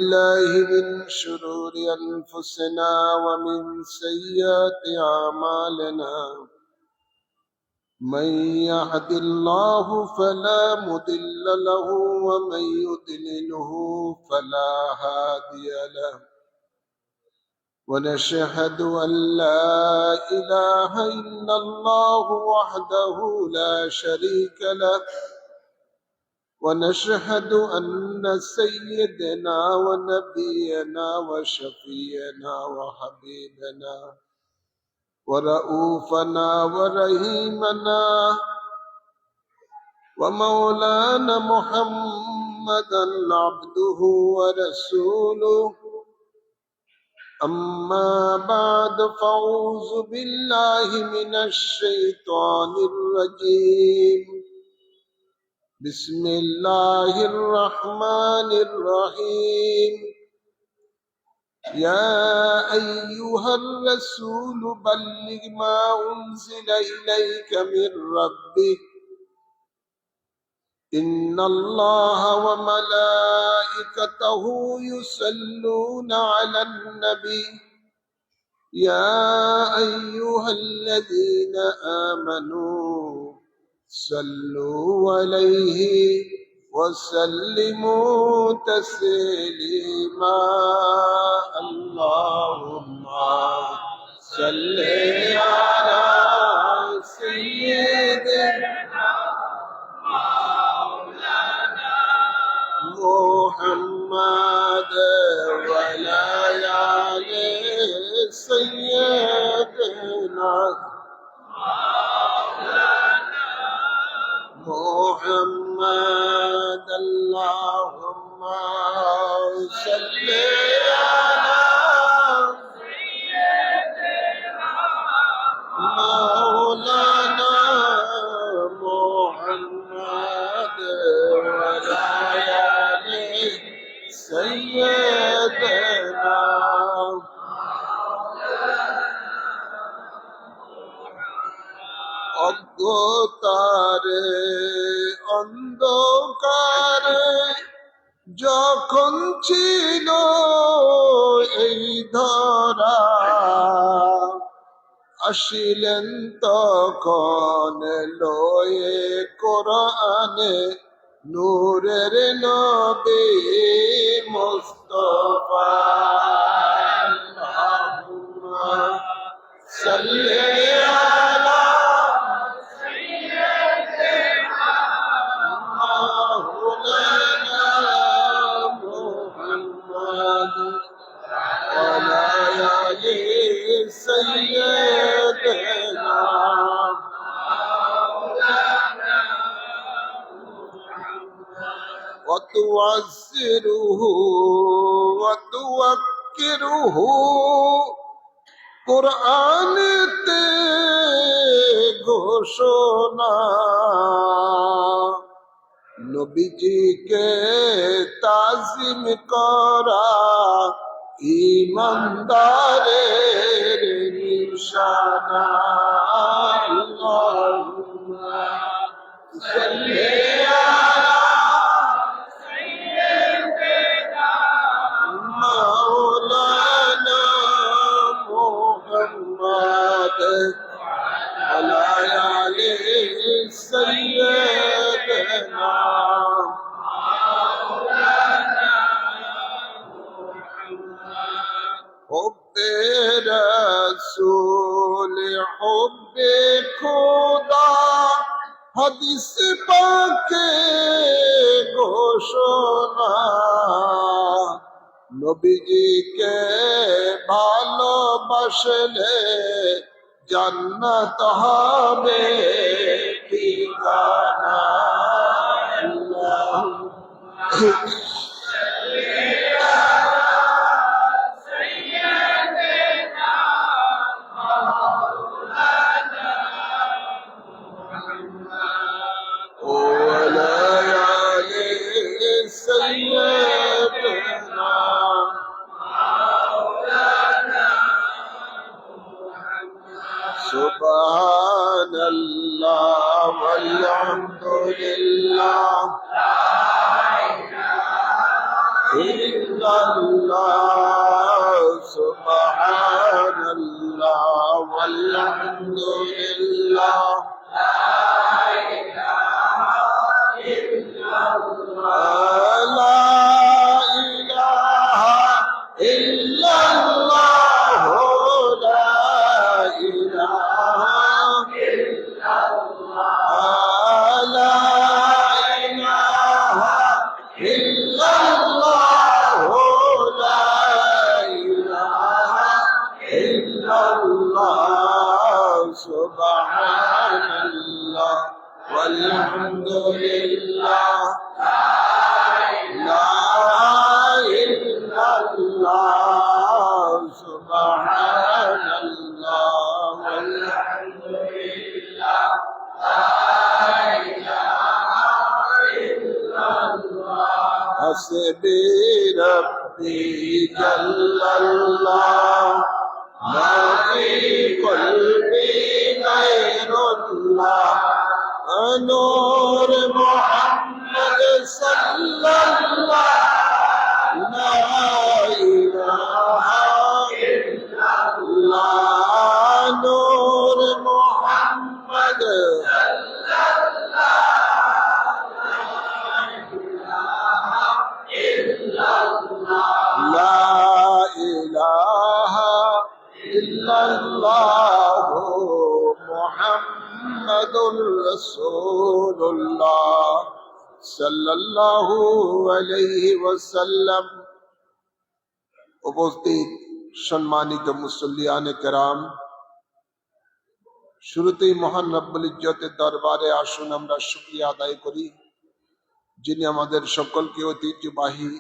الله من شرور أنفسنا ومن سيئات أعمالنا من يهد الله فلا مضل له ومن يضلله فلا هادي له ونشهد أن لا إله إلا الله وحده لا شريك له ونشهد أن سيدنا ونبينا وشفينا وحبيبنا ورؤوفنا ورحيمنا ومولانا محمدا عبده ورسوله أما بعد فأعوذ بالله من الشيطان الرجيم بسم الله الرحمن الرحيم يا أيها الرسول بلغ ما أنزل إليك من ربك إن الله وملائكته يصلون على النبي يا أيها الذين آمنوا صلوا عليه وسلموا تسليما اللهم صل على سيدنا محمد وعلى آل سيدنا محمد اللهم صل على سيدنا مولانا محمد وعلى آل سيدنا অজ্ঞতারে অন্ধকারে যখন ছিল এই ধরা আসিলেন তখন লয়ে কোরআনে নূরের নবী মুস্তাফা আল্লাহুম্মা সাল্লি আলা سيدنا وتوزره وتوكره قرآن তে ঘোষণা নবীজিকে তাজিম করা ইমানদারের নিশানা আল্লাহুম্মা সাল্লি আলা সাইয়্যিদিনা মাওলানা মুহাম্মদ ওয়া আলা আলি সাইয়্যিদিনা حب رسول حب خدا حدیث পাকে ঘোষণা নবীজিকে ভালোবাসলে জান্নাত হবে ঠিকানা আল্লাহুম্মা সুবহানাল্লাহ ওয়ালহামদুলিল্লাহ লা ইলাহা illallah, subhanallah, walhamdulillah. Subhanallah, walhamdulillah, la illallah, subhanallah, walhamdulillah, hasbi rabbi jallallah, ma fi qalbi ghayrullah, nur Muhammad sallallah, la ilaha illallah, nur Muhammad la ilaha illallah, Muhammadur Rasulullah sallallahu alayhi wasallam। উপস্থিত সম্মানিত মুসল্লিয়ানে কেরাম, শুরুতেই মহান রব্বুল ইজ্জতের দরবারে আসুন আমরা শুকরিয়া আদায় করি, যিনি আমাদের সকলকে ঐতিহ্যবাহী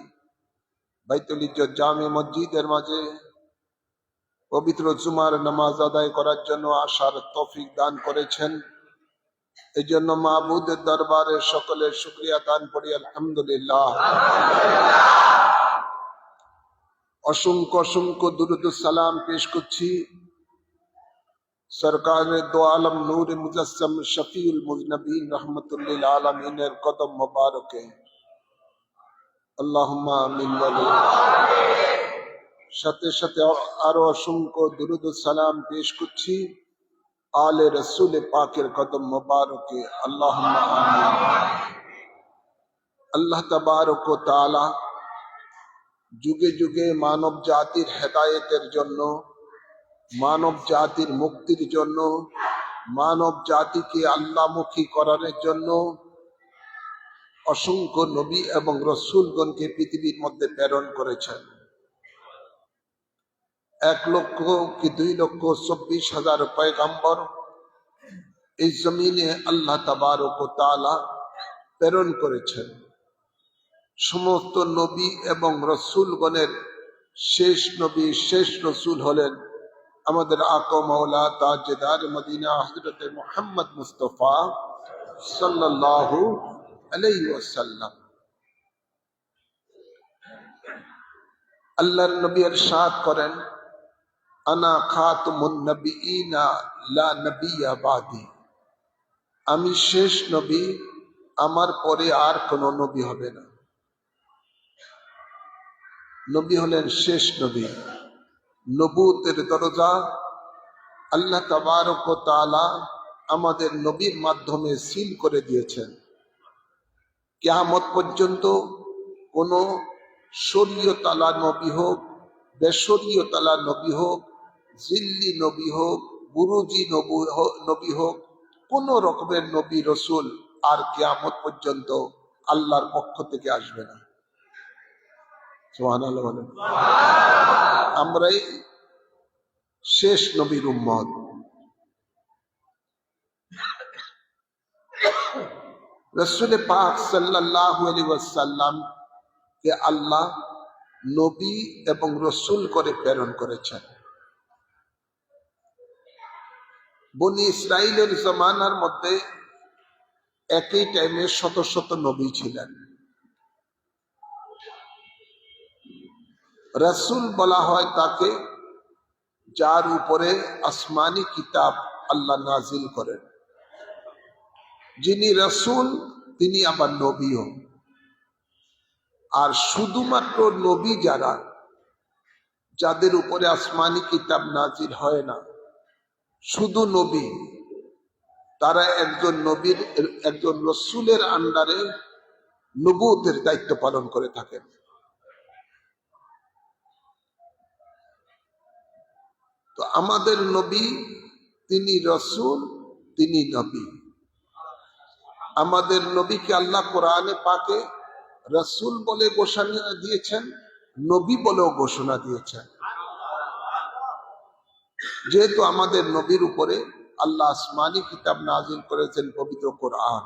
বাইতুল ইজ্জত জামে মসজিদের মাঝে পবিত্র জুমার নামাজ আদায় করার জন্য আসার তৌফিক দান করেছেন। এই জন্য মাবুদের দরবারে সকলের শুকরিয়া দান করি আলহামদুলিল্লাহ। অসংখ্য অসংখ্য দুরূদ ও সালাম পেশ করছি সরকারে দো আলম নূর মুজাসসাম শফিউল মুজনবিন রহমাতুল লিল আলামিনের কদম মোবারকে, আল্লাহুম্মা আমিন। সাথে সাথে আরো অসংখ্য দুরূদ ও সালাম পেশ করছি আলে রসুল পাকের কদম মোবারকে, আল্লাহুম্মা আমিন। আল্লাহ তাবারক ও তাআলা যুগে যুগে মানব জাতির হেদায়েতের জন্য, মানব জাতির মুক্তির জন্য, মানব জাতিকে আল্লাহমুখী করার জন্য অসংখ্য নবী এবং রসুলগণকে পৃথিবীর মধ্যে প্রেরণ করেছেন। 1 লক্ষ কি 2 লক্ষ 24,000 পয়গম্বর এই জমিনে আল্লাহ তাবারক ও তাআলা প্রেরণ করেছেন। সমস্ত নবী এবং রসুলগণের শেষ নবী শেষ রসুল হলেন আমাদের আকা মাওলা তাজদার মদিনা হযরত মুহাম্মদ মুস্তাফা সাল্লাল্লাহু আলাইহি ওয়াসাল্লাম। আল্লাহর নবী ইরশাদ করেন, আনা খাতুমুন নবিয়িনা লা নবিয়্যা বাদি, আমি শেষ নবী, আমার পরে আর কোন নবী হবে না। নবী হলেন শেষ নবী। নবুতের দরজা আল্লাহ তাবারক ও তাআলা আমাদের নবীর মাধ্যমে সিল করে দিয়েছেন। কিয়ামত পর্যন্ত কোন শরীয়তালা নবী হোক, বেশরীয়তালা নবী হোক, জিল্লি নবী হোক, বুরুজি নবী হোক, কোন রকমের নবী রসুল আর কিয়ামত পর্যন্ত আল্লাহর পক্ষ থেকে আসবে না। সুবহানাল্লাহ বলেন। আমরাই শেষ নবীর উম্মত। রাসূল পাক সাল্লাল্লাহু আলাইহি ওয়াসাল্লাম কে আল্লাহ নবী এবং রসুল করে প্রেরণ করেছেন। বনি ইসরাইলের জমানার মধ্যে একই টাইমে শত শত নবী ছিলেন। রসুল বলা হয় তাকে যার উপরে আসমানি কিতাব আল্লাহ নাজিল করেন। যিনি রসুল তিনি আবার নবীও। আর শুধুমাত্র নবী যারা যাদের উপরে আসমানি কিতাব নাজিল হয় না, শুধু নবী, তারা একজন রসুলের আন্ডারে নবুয়তের দায়িত্ব পালন করে থাকেন। তো আমাদের নবী, তিনি রসুল, তিনি নবী। আমাদের নবীকে আল্লাহ কোরআনে পাকে রসুল বলে ঘোষণা দিয়েছেন, নবী বলেও ঘোষণা দিয়েছেন। যেহেতু আমাদের নবীর উপরে আল্লাহ আসমানি কিতাব নাজিল করেছেন পবিত্র কোরআন,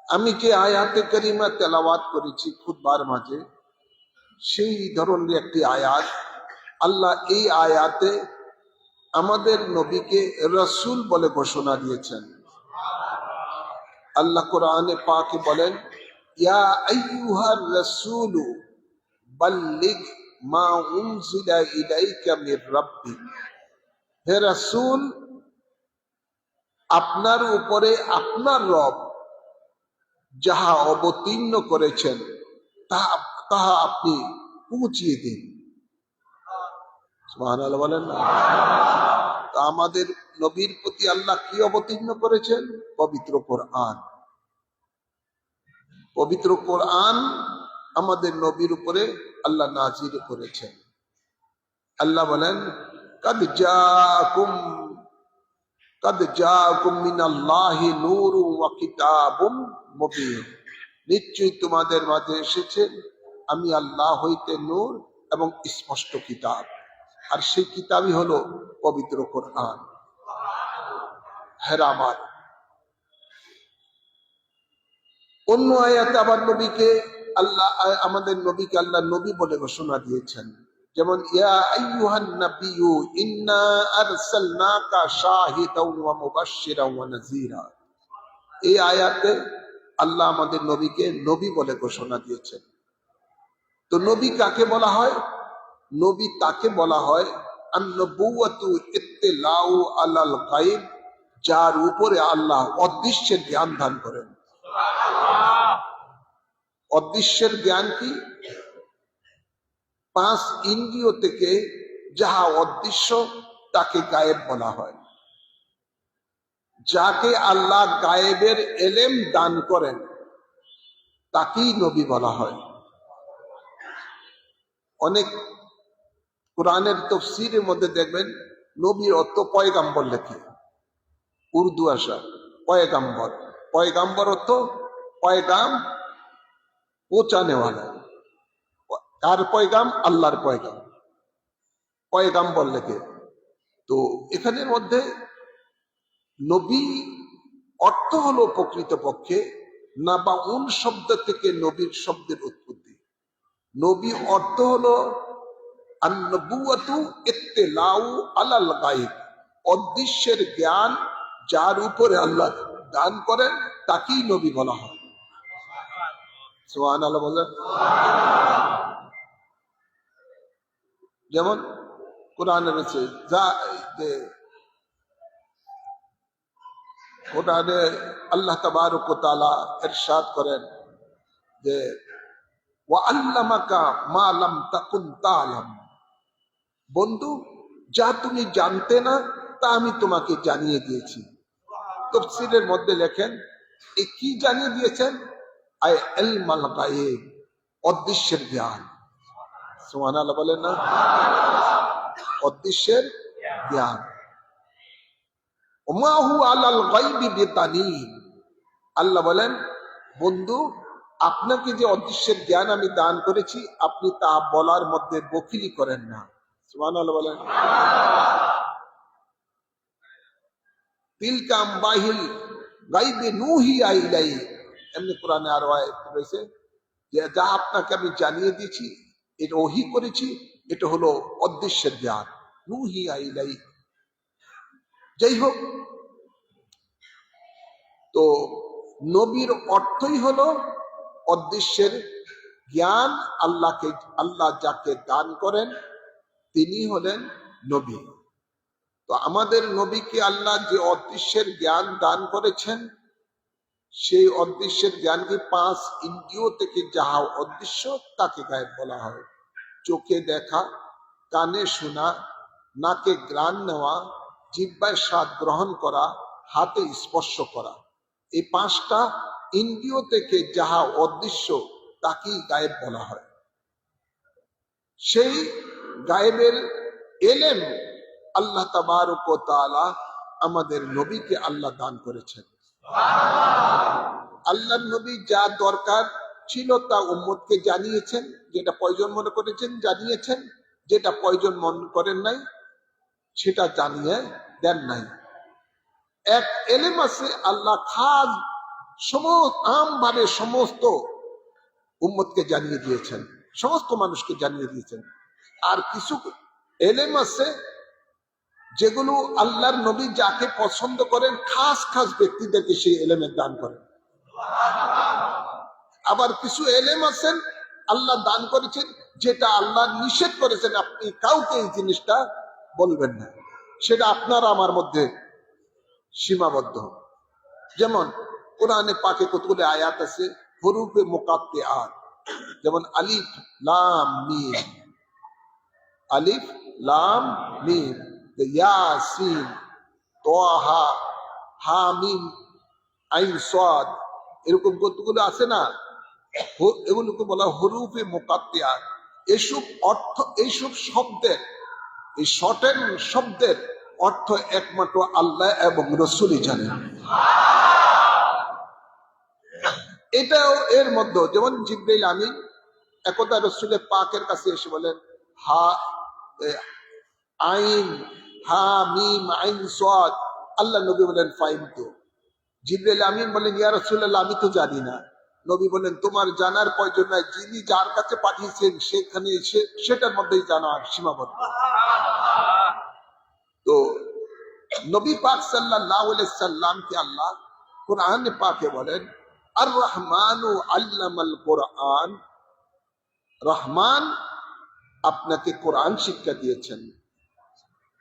আমি যে আয়াতে কারিমা তেলাওয়াত করেছি খুতবার মাঝে, সেই ধরনের একটি আয়াত, আল্লাহ এই আয়াতে আমাদের নবীকে রসুল বলে ঘোষণা দিয়েছেন। আল্লাহ কোরআনে পাকে বলেন, ইয়া আইয়ুহার রাসূলু বাল্লিগ মা উনজিলা ইলাইকা মির রাব্বিক। হে রাসূল, আপনার উপরে আপনার রব যাহা অবতীর্ণ করেছেন তাহা আপনি পৌঁছিয়ে দিন। সুবহানাল্লাহ বলেন না? তা আমাদের নবীর প্রতি আল্লাহ কি অবতীর্ণ করেছেন? পবিত্র কোরআন। পবিত্র কোরআন আমাদের নবীর উপরে আল্লাহ নাজিল করেছেন। আল্লাহ বলেন, কাদ জাআকুম মিনাল্লাহি নূরুন ওয়া কিতাবুম মুবিন। নিশ্চয়ই তোমাদের মাঝে এসেছেন আমি আল্লাহ হইতে নূর এবং স্পষ্ট কিতাব, আর সেই কিতাবই হলো পবিত্র কোরআন। হ্যাঁ আমার, অন্য আয়াতে আবার আমাদের নবীকে আল্লাহ নবী বলে ঘোষণা দিয়েছেন। যেমন, ইয়া আইয়ুহান নাবিয়্যু ইন্না আরসালনাকা শাহিদান ওয়া মুবাশশিরান ওয়া নাযীরা। এই আয়াতে আল্লাহ আমাদের নবীকে নবী বলে ঘোষণা দিয়েছেন। তো নবী কাকে বলা হয়? নবী তাকে বলা হয় আন-নবুওয়াতু ইত্তিলাউ আলাল গায়ব, যার উপরে আল্লাহ অদৃশ্যের জ্ঞান দান করেন। অদৃশ্যের জ্ঞান কি? 5 ইন্দ্রিয় থেকে যাহা অদৃশ্য তাকে গায়েব বলা হয়। যাকে আল্লাহ গায়েবের এলেম দান করেন তাকেই নবী বলা হয়। অনেক কোরআনের তাফসীরের মধ্যে দেখবেন নবীর অর্থ পয়গাম্বর লেখে, উর্দু ভাষা পয়গাম্বর। পয়গাম্বর অর্থ পয়গাম পৌঁছানেওয়ালা। কার পয়গাম? আল্লাহর পয়গাম, পয়গাম্বর লেখে। তো এখানের মধ্যে নবী অর্থ হলো প্রকৃতপক্ষে নাবাউন শব্দ থেকে নবীর শব্দের উৎপত্তি। নবী অর্থ হলো আন-নবুওয়াতু ইত্তিলাউ আলাল গায়ব, অদৃশ্যের জ্ঞান যার উপরে আল্লাহ দান করেন তাকেই নবী বলা হয়। সুবহানাল্লাহ বলেন। যেমন কোরআনে রয়েছে, কোরআনে আল্লাহ তাবারক ওয়া তাআলা ইরশাদ করেন যে ওয়া আল্লামাকা মা লাম তাকুন তা'লাম। বন্ধু, যা তুমি জানতে না তা আমি তোমাকে জানিয়ে দিয়েছি। তাফসীরের মধ্যে লেখেন, এ কি জানিয়ে দিয়েছেন? আই ইলমাল গায়ব, অদৃশ্যের জ্ঞান। সুবহানাল্লাহ বলেন না? অদৃশ্যের জ্ঞান। ওমা হুয়া আলাল গায়বি বিতানিন। আল্লাহ বলেন, বন্ধু, আপনাকে যে অদৃশ্যের জ্ঞান আমি দান করেছি আপনি তা বলার মধ্যে বকিলি করেন না। সুবহানাল্লাহ বলেন। তিলকা আম্বাহিল গায়বি নূহিয়া ইলাই। এমনি কোরআনে আরো আয়াত রয়েছে যে যা আপনাকে আমি জানিয়ে দিয়েছি, এটা ওহী করেছি, এটা হলো অদৃশ্যের জ্ঞান, নূহিয়া ইলাই। যাই হোক, তো নবীর অর্থই হলো অদৃশ্যের জ্ঞান। আল্লাহ যাকে দান করেন তিনি হলেন নবী। তো আমাদের নবীকে আল্লাহ যে অদৃশ্যের জ্ঞান দান করেছেন, সেই অদৃশ্যের জ্ঞানকে 5 ইন্দ্রিয় থেকে যাহা অদৃশ্য তাকে গায়েব বলা হয়। চোখে দেখা, কানে শোনা, নাকে ঘ্রাণ নেওয়া, জিহ্বায় স্বাদ গ্রহণ করা, হাতে স্পর্শ করা। এই পাঁচটা ইন্দ্রিয় থেকে যাহা অদৃশ্য তাকেই গায়েব বলা হয়। সেই গায়েবের এলেম আল্লাহ তাবারক ওয়া তাআলা আমাদের নবীকে আল্লাহ দান করেছেন। আল্লাহর নবী যা দরকার ছিল তা উম্মতকে জানিয়েছেন, যেটা প্রয়োজন মনে করেছেন জানিয়েছেন, যেটা প্রয়োজন মনে করেন নাই সেটা জানিয়ে দেন নাই। এক এলেম আছে আল্লাহ খাস আমভাবে সমস্ত উম্মতকে জানিয়ে দিয়েছেন, সমস্ত মানুষকে জানিয়ে দিয়েছেন। আর কিছু এলেম আছে যেগুলো আল্লাহর নবী যাকে পছন্দ করেন খাস খাস ব্যক্তিদেরকে সেই এলেমের দান করেন। আবার কিছু এলেম আছেন আল্লাহ দান করেছেন যেটা আল্লাহ নিষেধ করেছেন আপনি কাউকে এই জিনিসটা বলবেন না, সেটা আপনার আমার মধ্যে সীমাবদ্ধ। যেমন কোরআনে পাকে কতগুলো আয়াত আছে হুরুফে মুকাত্তিআত, যেমন আলিফ লাম মিম, আলিফ লাম মিম, ইয়াসিন, তাহা, হামিম, আইন সাদ, এরকম কতগুলো আছে না, এগুলোকে বলা হুরুফে মুকাত্তিআত। এসব অর্থ, এইসব শব্দের, এই শর্টেন শব্দের অর্থ একমাত্র আল্লাহ এবং রাসূলই জানেন। এটাও এর মধ্যে, যেমন জিবরাইল আমিন একদা রাসূলের পাকের কাছে এসে বলেন আইন হা মিম আইন সাদ, আল্লাহ নবী বলেন ফাইমতু। জিবরাইল আমিন বলেন ইয়া রাসূলুল্লাহ আমি তো জানি না। নবী বলেন তোমার জানার প্রয়োজন নাই, যিনি যার কাছে পাঠিয়েছেন সেখানে সেটার মধ্যেই জানা সীমাবদ্ধ। তো নবী পাক সাল্লাল্লাহু আলাইহি সাল্লামকে আল্লাহ কোরআনে পাকে বলেন আর রহমানু আল্লামাল কোরআন, রহমান আপনাকে কোরআন শিক্ষা দিয়েছেন।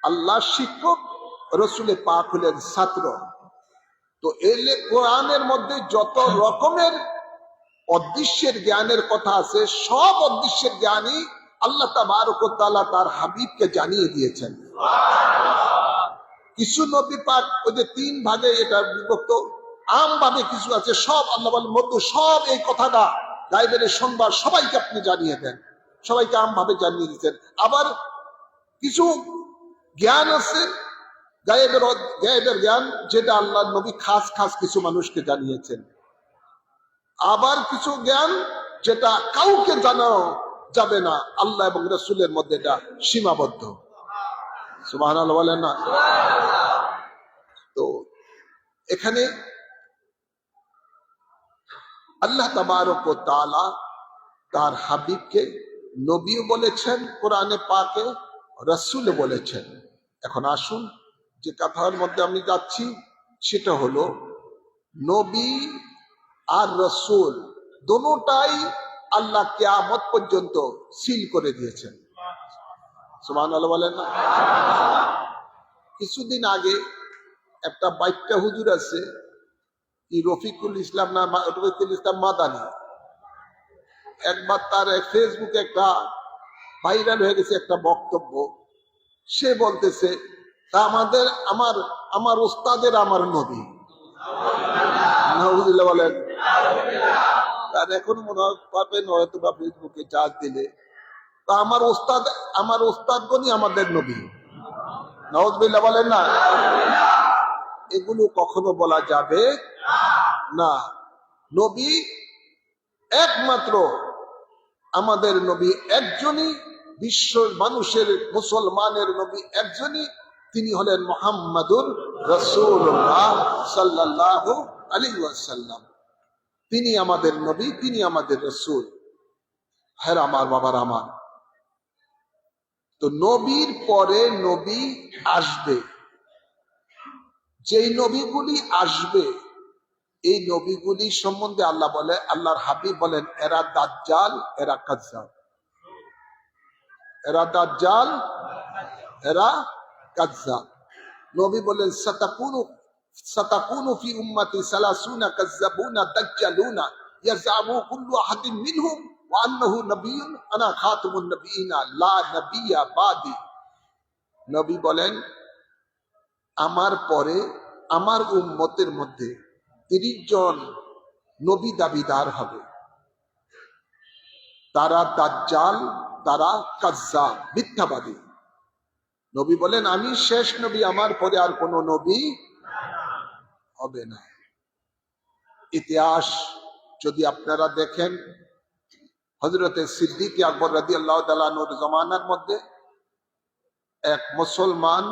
আল্লাহ শিক্ষক, রাসূলে পাক হলেন ছাত্র। তো এলে কোরআনের মধ্যে যত রকমের অদৃশ্যের জ্ঞানের কথা আছে সব অদৃশ্যের জ্ঞানই আল্লাহ তাবারক ওয়া তাআলা তার হাবিবকে জানিয়ে দিয়েছেন। কিছু নবী পাক ওই যে তিন ভাগে এটা বিভক্ত, আম ভাবে কিছু আছে সব আল্লাহ বলেন মধ্য সব এই কথাটা গায়েবের সংবাদ সবাইকে আপনি জানিয়ে দেন, সবাইকে আম ভাবে জানিয়ে দিচ্ছেন। আবার কিছু জ্ঞান আছে গায়েবের জ্ঞান যেটা আল্লাহ নবী খাস খাস কিছু মানুষকে জানিয়েছেন। আবার কিছু জ্ঞান যেটা কাউকে জানানো যাবে না, আল্লাহ এবং রাসূলের মধ্যে এটা সীমাবদ্ধ। সুবহানাল্লাহ বলেন না। তো এখানে আল্লাহ তাবারক ওয়া তাআলা তার হাবিবকে নবীও বলেছেন কোরআনে পাকে, রাসূল বলেছেন। এখন আসুন যে কথার মধ্যে আমি যাচ্ছি সেটা হলো নবী আর রাসূল দুটোটাই আল্লাহ কিয়ামত পর্যন্ত সিল করে দিয়েছেন। সুবহানাল্লাহ বলেন না। কিছুদিন আগে একটা বাইকটা হুজুর আছে রফিকুল ইসলাম না, রফিকুল ইসলাম মাদানী, একবার তার ফেসবুকে একটা ভাইরাল হয়ে গেছে একটা বক্তব্য। সে বলতেছে তা আমার ওস্তাদের আমার নবী। নাউযুবিল্লাহ বলেন। তার এখন মনে হয় পাবেন হয়তো বা ফেসবুকে চার্জ দিলে, তা আমার ওস্তাদগণই আমাদের নবী। নাউযুবিল্লাহ বলেন না। এগুলো কখনো বলা যাবে না। নবী একমাত্র আমাদের নবী একজনই, বিশ্ব মানুষের মুসলমানের নবী একজনই, তিনি হলেন মুহাম্মাদুর রাসূলুল্লাহ সাল্লাল্লাহু আলাইহি ওয়াসাল্লাম। তিনি আমাদের নবী, তিনি আমাদের রাসূল। হ্যাঁ আমার বাবার আমার, তো নবীর পরে নবী আসবে। যেই নবীগুলি আসবে এই নবীগুলি সম্বন্ধে আল্লাহ বলে, আল্লাহর হাবিব বলেন এরা দাজ্জাল, এরা কাজ্জাব। এরা দাজ্জাল, এরা কাজ্জাব। নবী বলেন সাতাকুনু ফি উম্মতি সালাসুনা কাজ্জাবুনা দাজ্জালুনা ইয়াজাবু কুল্লু আহাদিন মিনহুম ওয়া আন্নাহু নবিয়্যুন আনা খাতামুন নবিয়্যিনা লা নবিয়্যা বাদি। নবী বলেন, আমার পরে আমার উম্মতের মধ্যে 30 জন নবী দাবিদার হবে। তারা দাজ্জাল, তারা কাজ্জাব, মিথ্যাবাদী। নবী বলেন, আমি শেষ নবী, আমার পরে আর কোন নবী হবে না। ইতিহাস যদি আপনারা দেখেন, হযরতে সিদ্দিক আকবর রাদিয়াল্লাহু তাআলা আনহুর জামানার মধ্যে এক মুসলমান,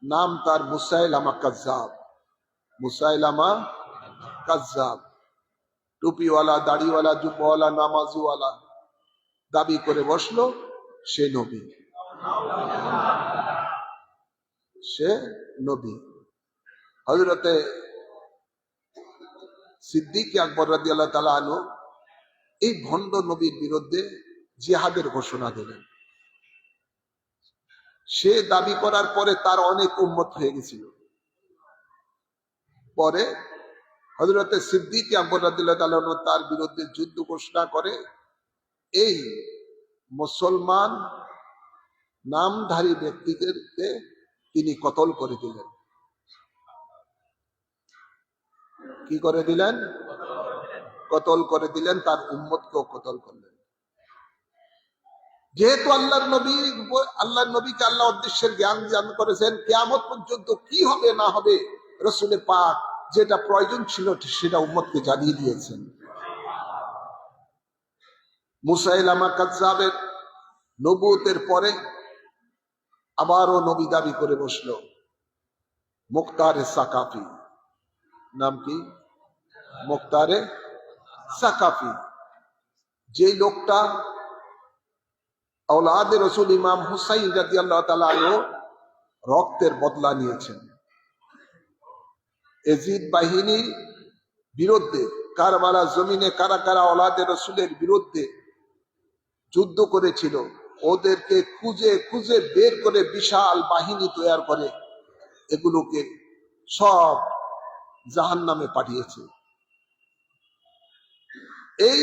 নাম তার মুসাইলামা কাজ্জাব। মুসাইলামা কাজ্জাব, টুপিওয়ালা, দাড়িওয়ালা, জুব্বাওয়ালা, নামাজিওয়ালা, দাবি করে বসলো সে নবী, সে নবী। হযরতে সিদ্দিক আকবর রাদিয়াল্লাহু তাআলা আনহু এই ভণ্ড নবীর বিরুদ্ধে জিহাদের ঘোষণা দিলেন। সে দাবি করার পরে তার অনেক উম্মত হয়ে গেছিল। পরে হযরতে সিদ্দিক আকবর রাদিয়াল্লাহু তাআলা আনহু তার বিরুদ্ধে যুদ্ধ ঘোষণা করে এই মুসলমান নামধারী ব্যক্তিদেরকে তিনি কতল করে দিলেন। কি করে দিলেন? কতল করে দিলেন, তার উম্মতকেও কতল করলেন। যেহেতু আল্লাহর নবীকে আল্লাহ উদ্দেশ্যের জ্ঞান দান করেছেন, কিয়ামত পর্যন্ত কি হবে না হবে রাসূল পাক যেটা প্রয়োজন ছিল সেটা উম্মতকে জানিয়ে দিয়েছেন। মুসাইলামা কাজ্জাবের নবুয়তের পরে আবারও নবী দাবি করে বসলো মুখতারে সাকাফি। নাম কি? মুখতারে সাকাফি। যে লোকটা আওলাদে রাসূল ইমাম হুসাইন রাদিয়াল্লাহু তাআলা আনহু রক্তের বদলা নিয়েছেন। এজিদ বাহিনীর বিরুদ্ধে কারবালা জমিনে কারা কারা আওলাদে রাসূলের বিরুদ্ধে যুদ্ধ করেছিল, ওদেরকে খুঁজে খুঁজে বের করে বিশাল বাহিনী তৈরি করে এগুলোকে সব জাহান্নামে পাঠিয়েছে। এই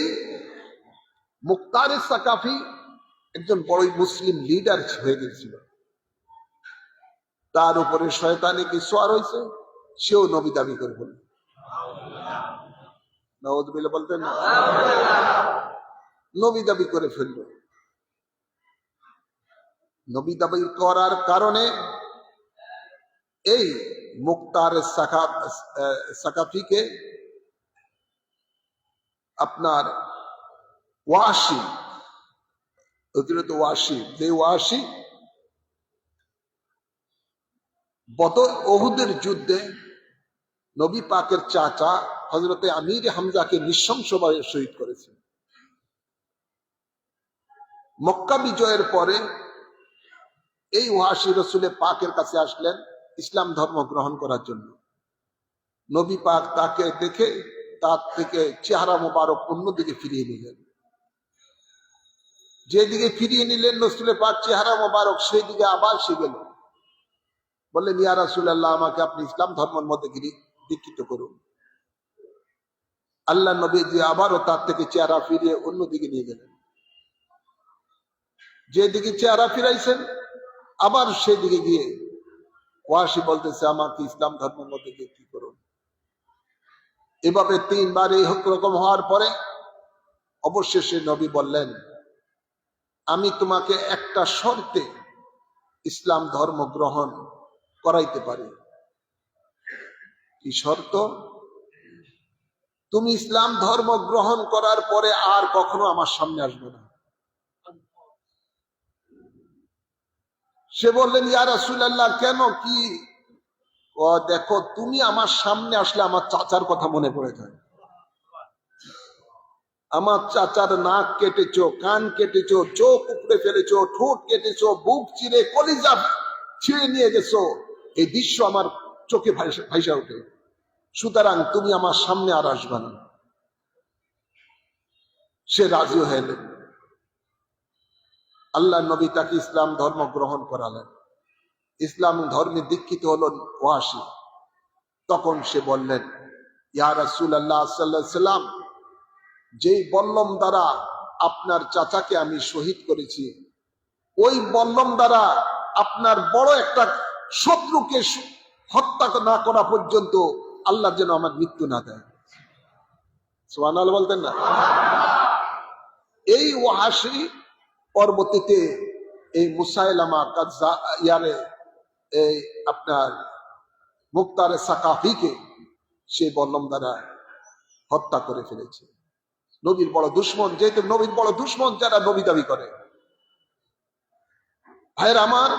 মুখতারে সাকাফি একজন বড় মুসলিম লিডার হয়ে গেছিল। তার উপরে শয়তানি কি সোয়ার হয়েছে, সেও নবী দাবি করে বলল। নাউযুবিল্লাহ বলতেন না, নবী দাবি করে ফেলল। নবী দাবি করার কারণে এই মুখতার সাকাফিকে আপনার ওয়াসি, হযরত ওয়াসি, যে ওয়াসি বদর ওহুদের যুদ্ধে নবী পাকের চাচা হযরতে আমির হামজাকে নৃশংসভাবে শহীদ করেছেন। মক্কা বিজয়ের পরে এই ওয়াসি রাসূল পাকের কাছে আসলেন ইসলাম ধর্ম গ্রহণ করার জন্য। নবী পাক তাকে দেখে তার থেকে চেহারা মোবারক অন্যদিকে ফিরিয়ে নিলেন। যেদিকে ফিরিয়ে নিলেন রাসূল পাক চেহারা মোবারক, সেই দিকে আবার সে গেল। বললেন, ইয়া রাসূলুল্লাহ, আমাকে আপনি ইসলাম ধর্মের মধ্যে দীক্ষিত করুন। আল্লাহ নবীজি আবারও তার থেকে চেহারা ফিরিয়ে অন্যদিকে নিয়ে গেলেন। যেদিকে চেহারা ফিরাইছেন আবার সেদিকে গিয়ে ওয়াসি বলতেছে, আমাকে ইসলাম ধর্মের মধ্যে দীক্ষিত করুন। এভাবে 3 বার এই রকম হওয়ার পরে অবশেষে নবী বললেন, আমি তোমাকে একটা শর্তে ইসলাম ধর্ম গ্রহণ করাইতে পারি। কি শর্ত? তুমি ইসলাম ধর্ম গ্রহণ করার পরে আর কখনো আমার সামনে আসবে না। সে বললেন, ইয়া রাসূলুল্লাহ, কেন? কি? ও দেখো, তুমি আমার সামনে আসলে আমার চাচার কথা মনে পড়ে যায়। আমার চাচার নাক কেটেছো, কান কেটেছো, চোখ উপড়ে ফেলেছো, ঠোঁট কেটেছো, বুক চিরে কলিজা ছিঁড়ে নিয়ে গেছো, এই দৃশ্য আমার চোখে ভাইসা ওঠে। সুতরাং তুমি আমার সামনে আর আসবে না। সে রাজি হলেন। আল্লাহ নবী তাকে ইসলাম ধর্ম গ্রহণ করালেন। ইসলাম ধর্মে দীক্ষিত হলেন ওয়াসি। তখন সে বললেন, ইয়া রাসূলুল্লাহ সাল্লাল্লাহু আলাইহি ওয়াসাল্লাম, যেই বল্লম দ্বারা আপনার চাচাকে আমি শহীদ করেছি, ওই বল্লম দ্বারা আপনার বড় একটা শত্রুকে হত্যা না করা পর্যন্ত আল্লাহ যেন আমার মৃত্যু না দেয়। সুবহানাল্লাহ বলতেন না? এই ওয়াহাশী পরবর্তীতে এই মুসাইলামা ইয়ারে এই আপনার মুক্তারে সাকাফিকে সেই বল্লম দ্বারা হত্যা করে ফেলেছে। নবীর বড় দুশ্মন, যেহেতু নবীর বড় দুশ্মন যারা নবী দাবি করে। ভাইয়ের আমার,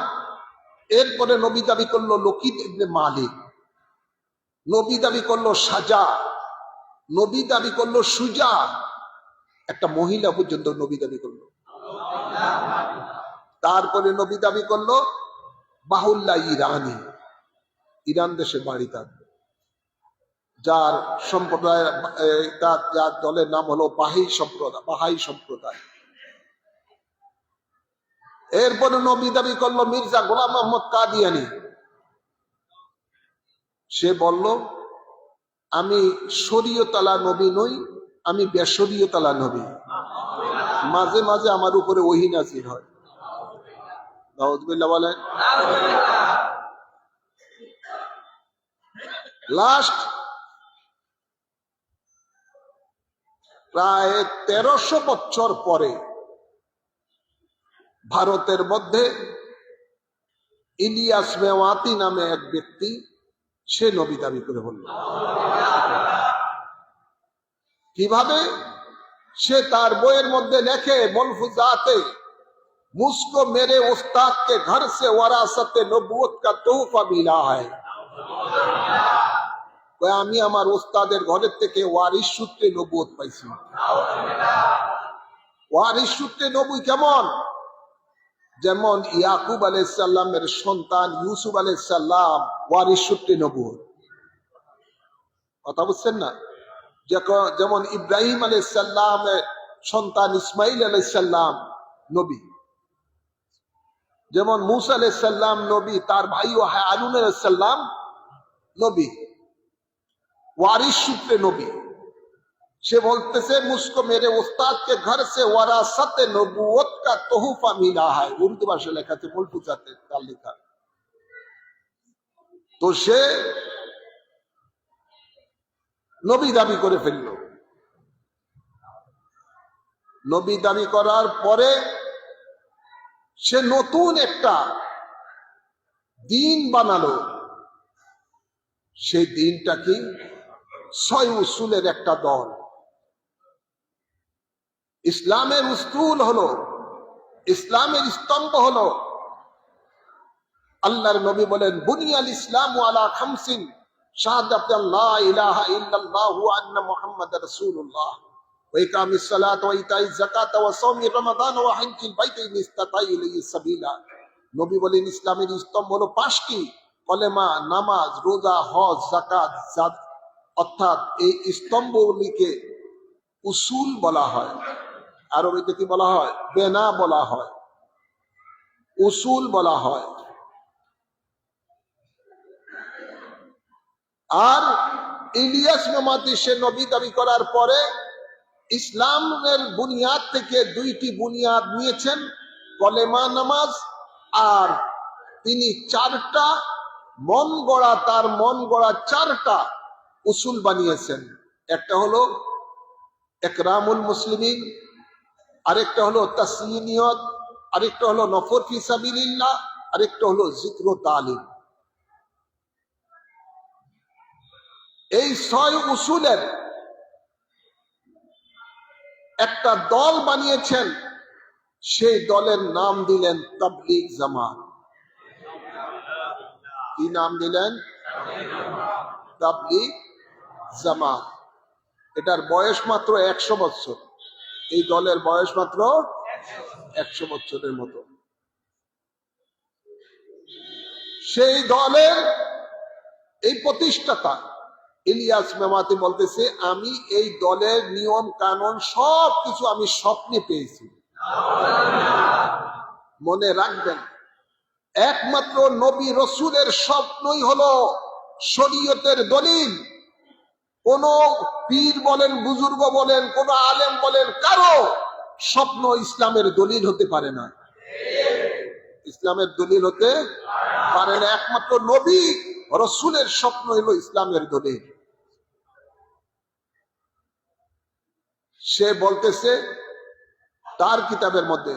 এরপরে নবী দাবি করলো লকিত ইবনে মালিক, নবী দাবি করলো সাজা, নবী দাবি করলো সুজা, একটা মহিলা পর্যন্ত নবী দাবি করলো। তারপরে নবী দাবি করলো বাহুল্লাহ ইরানি, ইরান দেশে বাড়ি তার, যার সম্প্রদায় যার দলের নাম হলো বাহাই সম্প্রদায়। এরপরে নবী দাবি করলো মির্জা গোলাম মোহাম্মদ কাদিয়ানি। সে বলল আমি শরীয়তালা নবী নই, আমি বেশরীয়তালা নবী, মাঝে মাঝে আমার উপরে ওহী নাযিল হয়। নাউযুবিল্লাহ বলেন। লাস্ট প্রায় 1300 বছর পরে ভারতের মধ্যে ইলিয়াস মেওয়াতি নামে এক ব্যক্তি, সে নবী দাবি করে বলল। কিভাবে? সে তার বইয়ের মধ্যে লেখে মলফুজাতে, मुझको मेरे उस्ताद के घर से वरासत नबूवत का तोहफा मिला है। আমি আমার উস্তাদের ঘরের থেকে ওয়ারিস সূত্রে নবুয়ত পাইছি। ওয়ারিস সূত্রে নবী কেমন? যেমন ইয়াকুব আলাইহিস সালামের সন্তান ইউসুফ আলাইহিস সালাম ওয়ারিস সূত্রে নবুয়ত। কথা বুঝছেন না? যেমন ইব্রাহিম আলাইহিস সালামের সন্তান ইসমাইল আলাইহিস সালাম নবী, যেমন মুসা আলাইহিস সালাম নবী, তার ভাই হারুন আলাইহিস সালাম নবী, ওয়ারিস সূত্রে নবী। সে বলতেছে মুঝको मेरे उस्ताद के घर से वरासत नबूवत का तोहफा मिला है। উর্দু ভাষায় লেখা আছে, মলফুজাতে তার লেখা। তো সে নবী দাবি করে ফেলল। নবী দাবি করার পরে সে নতুন একটা দিন বানালো। সেই দিনটা কি? 6 উসুলের একটা দল। ইসলামের উসুল হলো, ইসলামের স্তম্ভ হলো, আল্লাহর নবী বলেন বুনিয়াল ইসলামু আলা খামসিন শাহাদাতি লা ইলাহা ইল্লাল্লাহ ওয়া আন্না মুহাম্মাদার রাসূলুল্লাহ ওয়া ইকামিস সালাত ওয়া ইতাইজ যাকাত ওয়া সাওমি রমাদান ওয়া হজ্জিল বাইতি ইন ইসতাতা ইলাইহি সাবিলা। নবী বলেন ইসলামের স্তম্ভ হলো 5টি, কলেমা, নামাজ, রোজা, হজ, যাকাত। অর্থাৎ এই স্তম্ভগুলিকে উসুল বলা হয়। আরবিতে কি বলা হয়? বেনা বলা হয়, উসুল বলা হয়। আর ইলিয়াস মেওয়াতি সে নবী দাবি করার পরে ইসলামের বুনিয়াদ থেকে 2টি বুনিয়াদ নিয়েছেন, কলেমা, নামাজ, আর তিনি 4টা মন গড়া, তার মন গড়া 4টা উসুল বানিয়েছেন। একটা হলো একরামুল মুসলিমিন, আরেকটা হলো তাসলিমিয়ত, আরেকটা হলো নফর ফি সাবিলিল্লাহ, আরেকটা হলো যিকর ও তালিম। এই 6 উসুলের একটা দল বানিয়েছেন, সেই দলের নাম দিলেন তাবলীগ জামাত। কি নাম দিলেন? তাবলীগ জামাত। এটার বয়স মাত্র 100 বছর। এই দলের বয়স মাত্র 100 বছরের মতো। সেই দলের এই প্রতিষ্ঠাতা ইলিয়াস মেওয়াতি বলতেছে আমি এই দলের নিয়ম কানুন সবকিছু আমি স্বপ্নে পেয়েছি। মনে রাখবেন, একমাত্র নবী রসুলের স্বপ্নই হলো শরীয়তের দলিল। কোন পীর বলেন, বুজুর্গ বলেন, কোন আলেম বলেন, কারো স্বপ্ন ইসলামের দলিল হতে পারে না, ইসলামের দলিল হতে পারে না। একমাত্র নবী রাসূলের স্বপ্ন হলো ইসলামের দলিল। সে বলতেছে তার কিতাবের মধ্যে,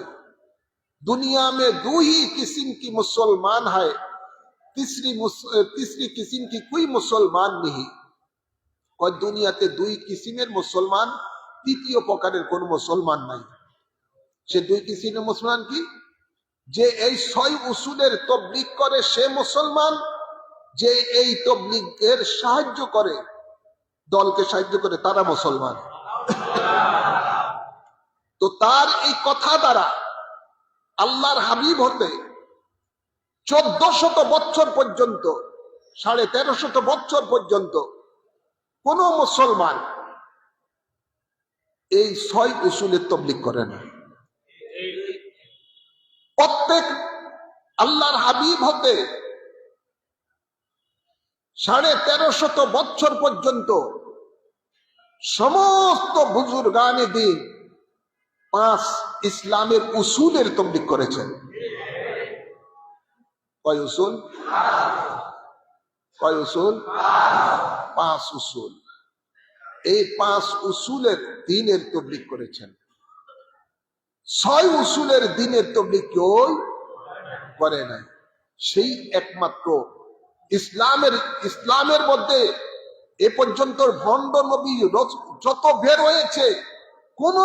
दुनिया में दो ही किस्म की मुसलमान है, तीसरी किस्म की कोई मुसलमान नहीं। और दुनियाते दुई किस्मेर मुसलमान, তৃতীয় প্রকারের কোন মুসলমান নাই। সে দুই কিসিমের মুসলমান কি? যে এই 6 উসুলের তাবলীগ করে সে মুসলমান, যে এই তাবলীগের সাহায্য করে, দলকে সাহায্য করে, তারা মুসলমান। তো তার এই কথা দ্বারা আল্লাহর হাবিব হতে 1400 বছর পর্যন্ত, 1350 বছর পর্যন্ত কোন মুসলমান এই 6 উসুলের তাবলীগ করে না। প্রত্যেক আল্লাহর হাবিব হতে 1350 বছর পর্যন্ত সমস্ত বুজুর্গানে দ্বীন 5 ইসলামের উসুলের তাবলীগ করেছেন। কয় উসুল? 5 উসুল। এই 5 উসুলের দ্বীনের তাবলীগ করেছেন। 6 উসুলের দ্বীনের তাবলীগ কেউ করে নাই। সেই একমাত্র ইসলামের মধ্যে এ পর্যন্ত ভণ্ড নবী যত বের হয়েছে, কোন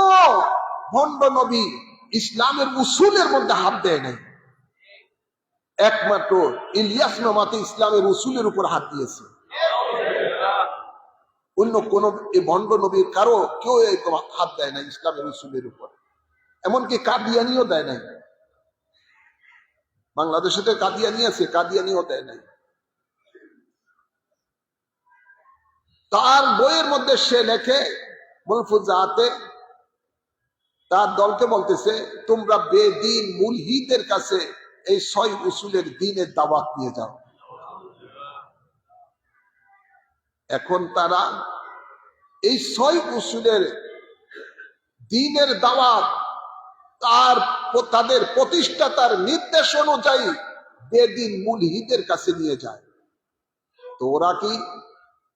ভণ্ড নবী ইসলামের উসুলের মধ্যে হাত দেয় নাই। একমাত্র ইলিয়াস নবী ইসলামের উসুলের উপর হাত দিয়েছে। অন্য কোন এই ভণ্ড নবীর কারো কেউ হাত দেয় না ইসলামের উসুলের উপর। এমনকি কাদিয়ানিও দেয় নাই। বাংলাদেশে তো কাদিয়ানি আছে, কাদিয়ানিও দেয় নাই। তার বইয়ের মধ্যে সে লেখে, মুলফুজাতে, তার দলকে বলতেছে, তোমরা বেদিন মুলহিদের কাছে এই 6 উসুলের দ্বীনের দাওয়াত নিয়ে যাও। এখন তারা এই 6 উসুলের দ্বীনের দাওয়াত তাদের প্রতিষ্ঠাতার নির্দেশ অনুযায়ী বেদিন মুলহিদের কাছে নিয়ে যায়। তো ওরা কি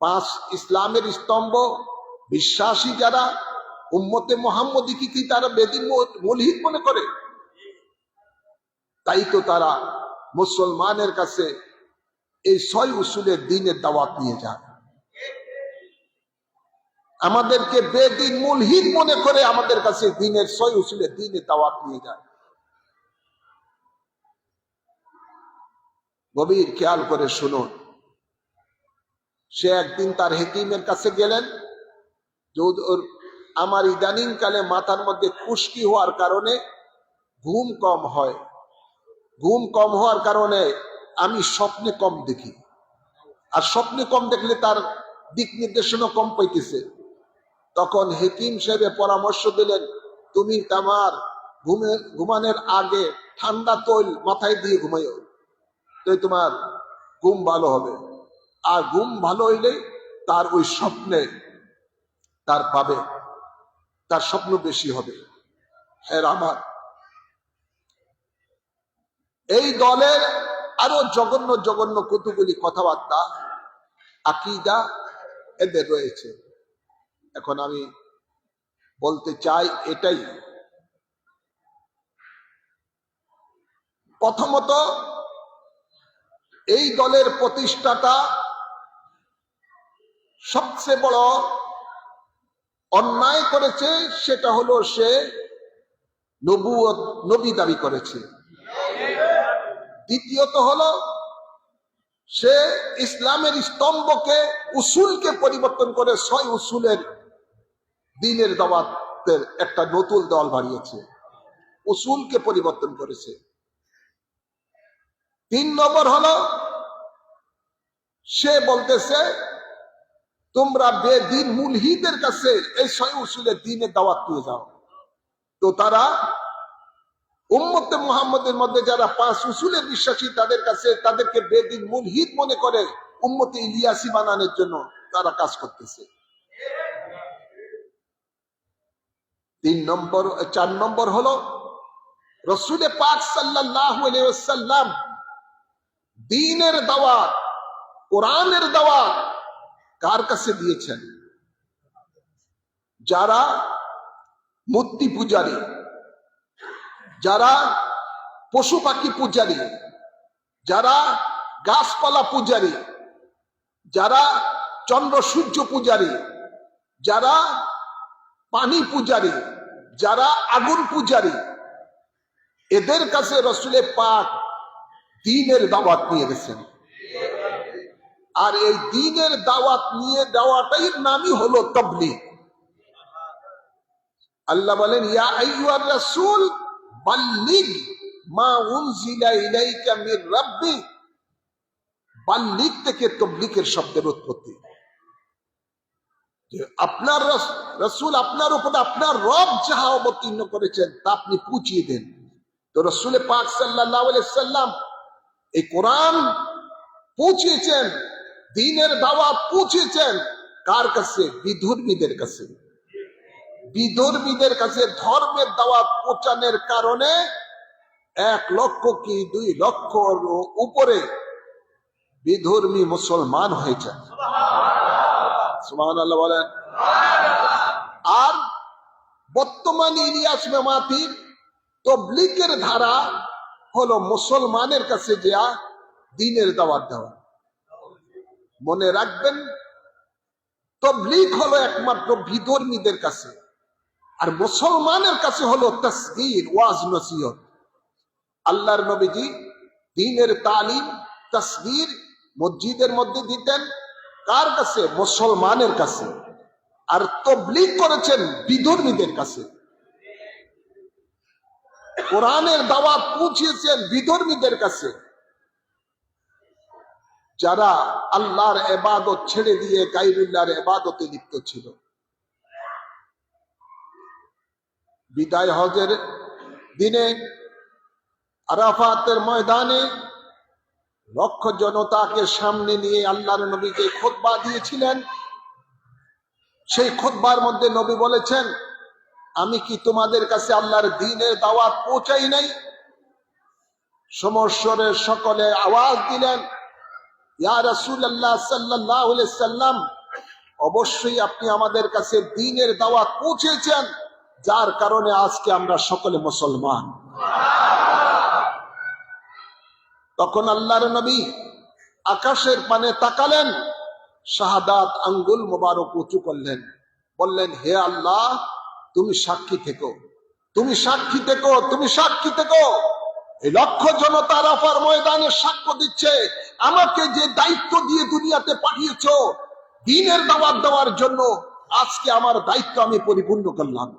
5 ইসলামের স্তম্ভ বিশ্বাসী যারা উম্মতে মুহাম্মদী কি তারা বেদিন মুলহিদ মনে করে? তাই তো তারা মুসলমানের কাছে এই 6 উসুলের দ্বীনের দাওয়াত নিয়ে যায়। আমাদেরকে বেদিন মুলহিদ মনে করে আমাদের কাছে দ্বীনের 6 উসুলের দ্বীনের দাওয়াত নিয়ে যায়। গভীর খেয়াল করে শুনুন। সে একদিন তার হেকিমের কাছে গেলেন, আমার ইদানিং কালে মাথার মধ্যে খুশকি হওয়ার কারণে ঘুম কম হয়, ঘুম কম হওয়ার কারণে আমি স্বপ্নে কম দেখি, আর স্বপ্নে কম দেখলে তার দিক নির্দেশনা কম পাইতেছে। তখন হেকিম সাহেব পরামর্শ দিলেন, তুমি তোমার ঘুমানোর আগে ঠান্ডা তৈল মাথায় দিয়ে ঘুমাইও, তো তোমার ঘুম ভালো হবে। আর ঘুম ভালো হইলে তার ওই স্বপ্নে তার পাবে, তার স্বপ্ন বেশি হবে। হ্যাঁ আমার এই দলের আরো জঘন্য জঘন্য কতগুলি কথাবার্তা, আকীদা এদের রয়েছে। এখন আমি বলতে চাই এটাই, প্রথমত এই দলের প্রতিষ্ঠাতা সবচেয়ে বড় অন্যায় করেছে, সেটা হলো সে নবী দাবি করেছে। দ্বিতীয়ত হলো সে ইসলামের স্তম্ভকে উসুলকে পরিবর্তন করে 6 উসুলের দ্বীনের দাওয়াতের একটা নতুন দল বানিয়েছে, উসুলকে পরিবর্তন করেছে। 3 নম্বর হলো সে বলতেছে তোমরা বেদিন মুলহিদের কাছে এই 6 উসুলের দ্বীনের দাওয়াত নিয়ে যাও। তো তারা উম্মতে মুহাম্মদের মধ্যে যারা 5 উসুলের বিশ্বাসী তাদের কাছে তাদেরকে বেদিন মুলহিদ মনে করে উম্মতে ইলিয়াসি বানানোর জন্য তারা কাজ করতেছে। 4 নম্বর হলো রসুলে পাক সাল্লাল্লাহু আলাইহি ওয়াসাল্লাম দ্বীনের দাওয়াত, কোরআনের দাওয়াত কার কাছে দিয়েছেন? যারা মূর্তি পূজারী, যারা পশু পাখি পূজারী, যারা গাছপালা পূজারী, যারা চন্দ্র সূর্য পূজারী, যারা পানি পূজারী, যারা আগুন পূজারী, এদের কাছে রসুলে পাক দ্বীনের দাওয়াত নিয়ে গেছেন। আর এই দ্বীনের দাওয়াত নিয়ে দেওয়াটাই নামই হলো তাবলীগ। আল্লাহ বলেন, ইয়া আইয়ুহার রাসূল বাল্লিগ মা উনজিলা ইলাইকা মির রাব্বিক। বাল্লিগ থেকে তাবলীগের শব্দের উৎপত্তি। যে আপনার রাসূল, আপনার উপরে আপনার রব যাহা অবতীর্ণ করেছেন তা আপনি পৌঁছিয়ে দেন। তো রাসূল পাক সাল্লাল্লাহু আলাইহি সাল্লাম এই কোরআন পৌঁছিয়েছেন, দ্বীনের দাওয়াত পৌঁছিয়েছেন কার কাছে? বিধর্মীদের কাছে। বিধর্মীদের কাছে ধর্মের দাওয়াত পৌঁছানোর কারণে 1 লক্ষ কি 2 লক্ষর উপরে বিধর্মী মুসলমান হয়েছে। সুবহানাল্লাহ বলেন। আর বর্তমানে ইলিয়াস মেমাতির তাবলীগের ধারা হলো মুসলমানের কাছে যা দ্বীনের দাওয়াত দেওয়া। মনে রাখবেন, তাবলীগ হলো একমাত্র বিধর্মীদের কাছে, আর মুসলমানের কাছে হলো তাসগীর, ওয়াজ নসিহত। আল্লাহর নবীজি দ্বীনের তালিম, তাসগীর মসজিদের মধ্যে দিতেন কার কাছে? মুসলমানের কাছে। আর তাবলীগ করেছেন বিধর্মীদের কাছে। কোরআনের দাওয়াত পৌঁছিয়েছেন বিধর্মীদের কাছে, যারা আল্লাহর ইবাদত ছেড়ে দিয়ে গায়রুল্লাহর ইবাদতে লিপ্ত ছিল। বিদায় হজের দিনে আরাফাতের ময়দানে লক্ষ জনতাকে সামনে নিয়ে আল্লাহর নবী যে খুতবা দিয়েছিলেন, সেই খুতবার মধ্যে নবী বলেছেন, আমি কি তোমাদের কাছে আল্লাহর দ্বীনের দাওয়াত পৌঁছাই নাই? সমস্বরে সকলে আওয়াজ দিলেন, ইয়া রাসূলুল্লাহ সাল্লাল্লাহু আলাইহি সাল্লাম, অবশ্যই আপনি আমাদের কাছে দ্বীনের দাওয়াত পৌঁছেছেন, যার কারণে আজকে আমরা সকলে মুসলমান। তখন আল্লাহর নবী আকাশের পানে তাকালেন, শাহাদাত আঙ্গুল মোবারক উঁচু করলেন, বললেন, হে আল্লাহ, তুমি সাক্ষী থেকো, তুমি সাক্ষী থেকো, তুমি সাক্ষী থেকো। এই লক্ষ জনতা আরাফার ময়দানে সাক্ষ্য দিচ্ছে, আমাকে যে দায়িত্ব দিয়ে দুনিয়াতে পাঠিয়েছো দ্বীনের দাওয়াত দেওয়ার জন্য, আজকে আমার দায়িত্ব আমি পরিপূর্ণ করলাম।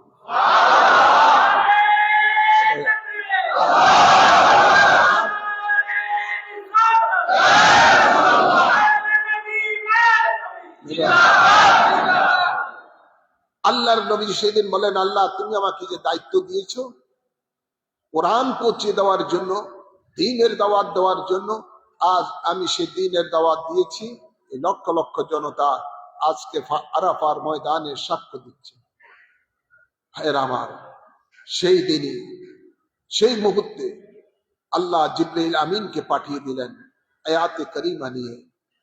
আল্লাহর নবী সেদিন বলেন, আল্লাহ, তুমি আমাকে যে দায়িত্ব দিয়েছো কোরআন পৌঁছে দেওয়ার জন্য, দ্বীনের দাওয়াত দেওয়ার জন্য, আজ আমি সে দ্বীনের দাওয়াত দিয়েছি। এই লক্ষ লক্ষ জনতা আজকে আরাফার ময়দানে সাক্ষ্য দিচ্ছে। ভাইয়ের আমার, সেই দিনে, সেই মুহূর্তে আল্লাহ জিবরাইল আমিনকে পাঠিয়ে দিলেন আয়াতে কারিমা নিয়ে,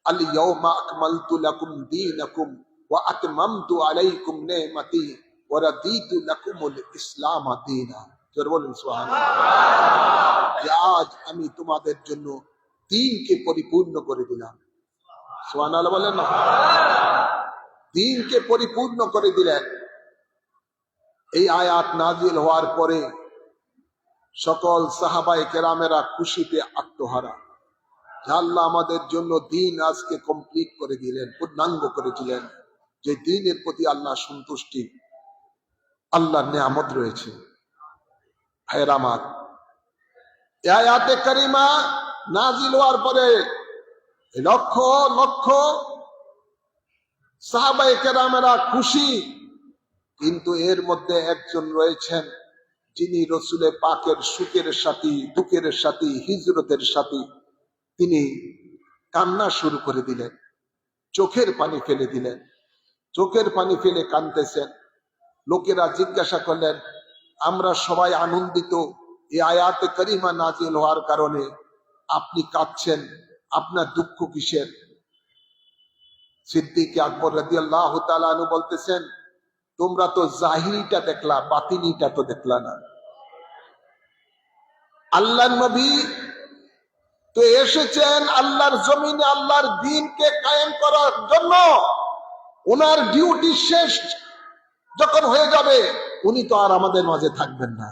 আল ইয়াউমা আকমালতু লাকুম দীনাকুম ওয়া আতমামতু আলাইকুম নি'মাতি ওয়া রাদিতু লাকুমুল ইসলাম দীনা। জোরে বলুন সুবহানাল্লাহ। আজ আমি তোমাদের জন্য দ্বীনকে পরিপূর্ণ করে দিলাম। সুবহানাল্লাহ বলেন না? দ্বীনকে পরিপূর্ণ করে দিলেন। এই আয়াত নাজিল হওয়ার পরে সকল সাহাবায়ে কেরামেরা খুশিতে আত্মহারা। আল্লাহ আমাদের জন্য দ্বীন আজকে কমপ্লিট করে দিলেন, পূর্ণাঙ্গ করে দিলেন। যে দ্বীনের প্রতি আল্লাহ সন্তুষ্টি, আল্লাহর নিয়ামত রয়েছে। ভাইয়ের আমার, এই আয়াতে কারিমা নাজিল হওয়ার পরে লক্ষ লক্ষ সাহাবায়ে কেরামেরা খুশি, কিন্তু এর মধ্যে একজন রয়েছেন যিনি রসুলে পাকের সুখের সাথী, দুঃখের সাথী, হিজরতের সাথী। তিনি কান্না শুরু করে দিলেন, চোখের পানি ফেলে দিলেন, চোখের পানি ফেলে কাঁদতেছেন। লোকেরা জিজ্ঞাসা করলেন, আমরা সবাই আনন্দিত এই আয়াতে কারিমা নাজিল হওয়ার কারণে, আপনি কাঁদছেন, আপনার দুঃখ কিসের? সিদ্দিক আকবর রাদিয়াল্লাহু তাআলা আনহু বলতেছেন, তোমরা তো জাহিরিটা দেখলা, বাতিনিটা তো দেখলা না। আল্লাহর নবী তো এসেছেন আল্লাহর জমিনে আল্লাহর দ্বীনকে কায়েম করার জন্য। ওনার ডিউটি শেষ যখন হয়ে যাবে, উনি তো আর আমাদের মাঝে থাকবেন না।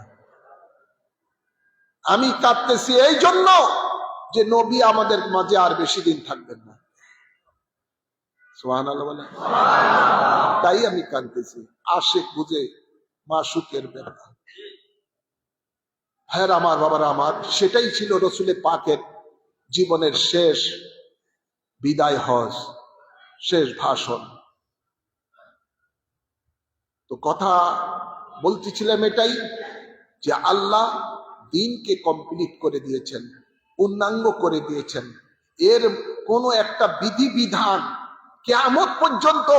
আমি কাঁদতেছি এই জন্য যে নবী আমাদের মাঝে আর বেশি দিন থাকবেন না। সুবহানাল্লাহ বলেন। তাই আমি কাঁদতেছি, আশিক বুঝে মাশুকের ব্যাপার। হ্যাঁ আমার বাবারা আমার, সেটাই ছিল রসুলের পাকের জীবনের শেষ বিদায় হজ, শেষ ভাষণ। তো কথা বলতেছিলাম এটাই যে আল্লাহ দ্বীনকে কমপ্লিট করে দিয়েছেন, পূর্ণাঙ্গ করে দিয়েছেন। এর কোন একটা বিধি বিধান কিয়ামত পর্যন্ত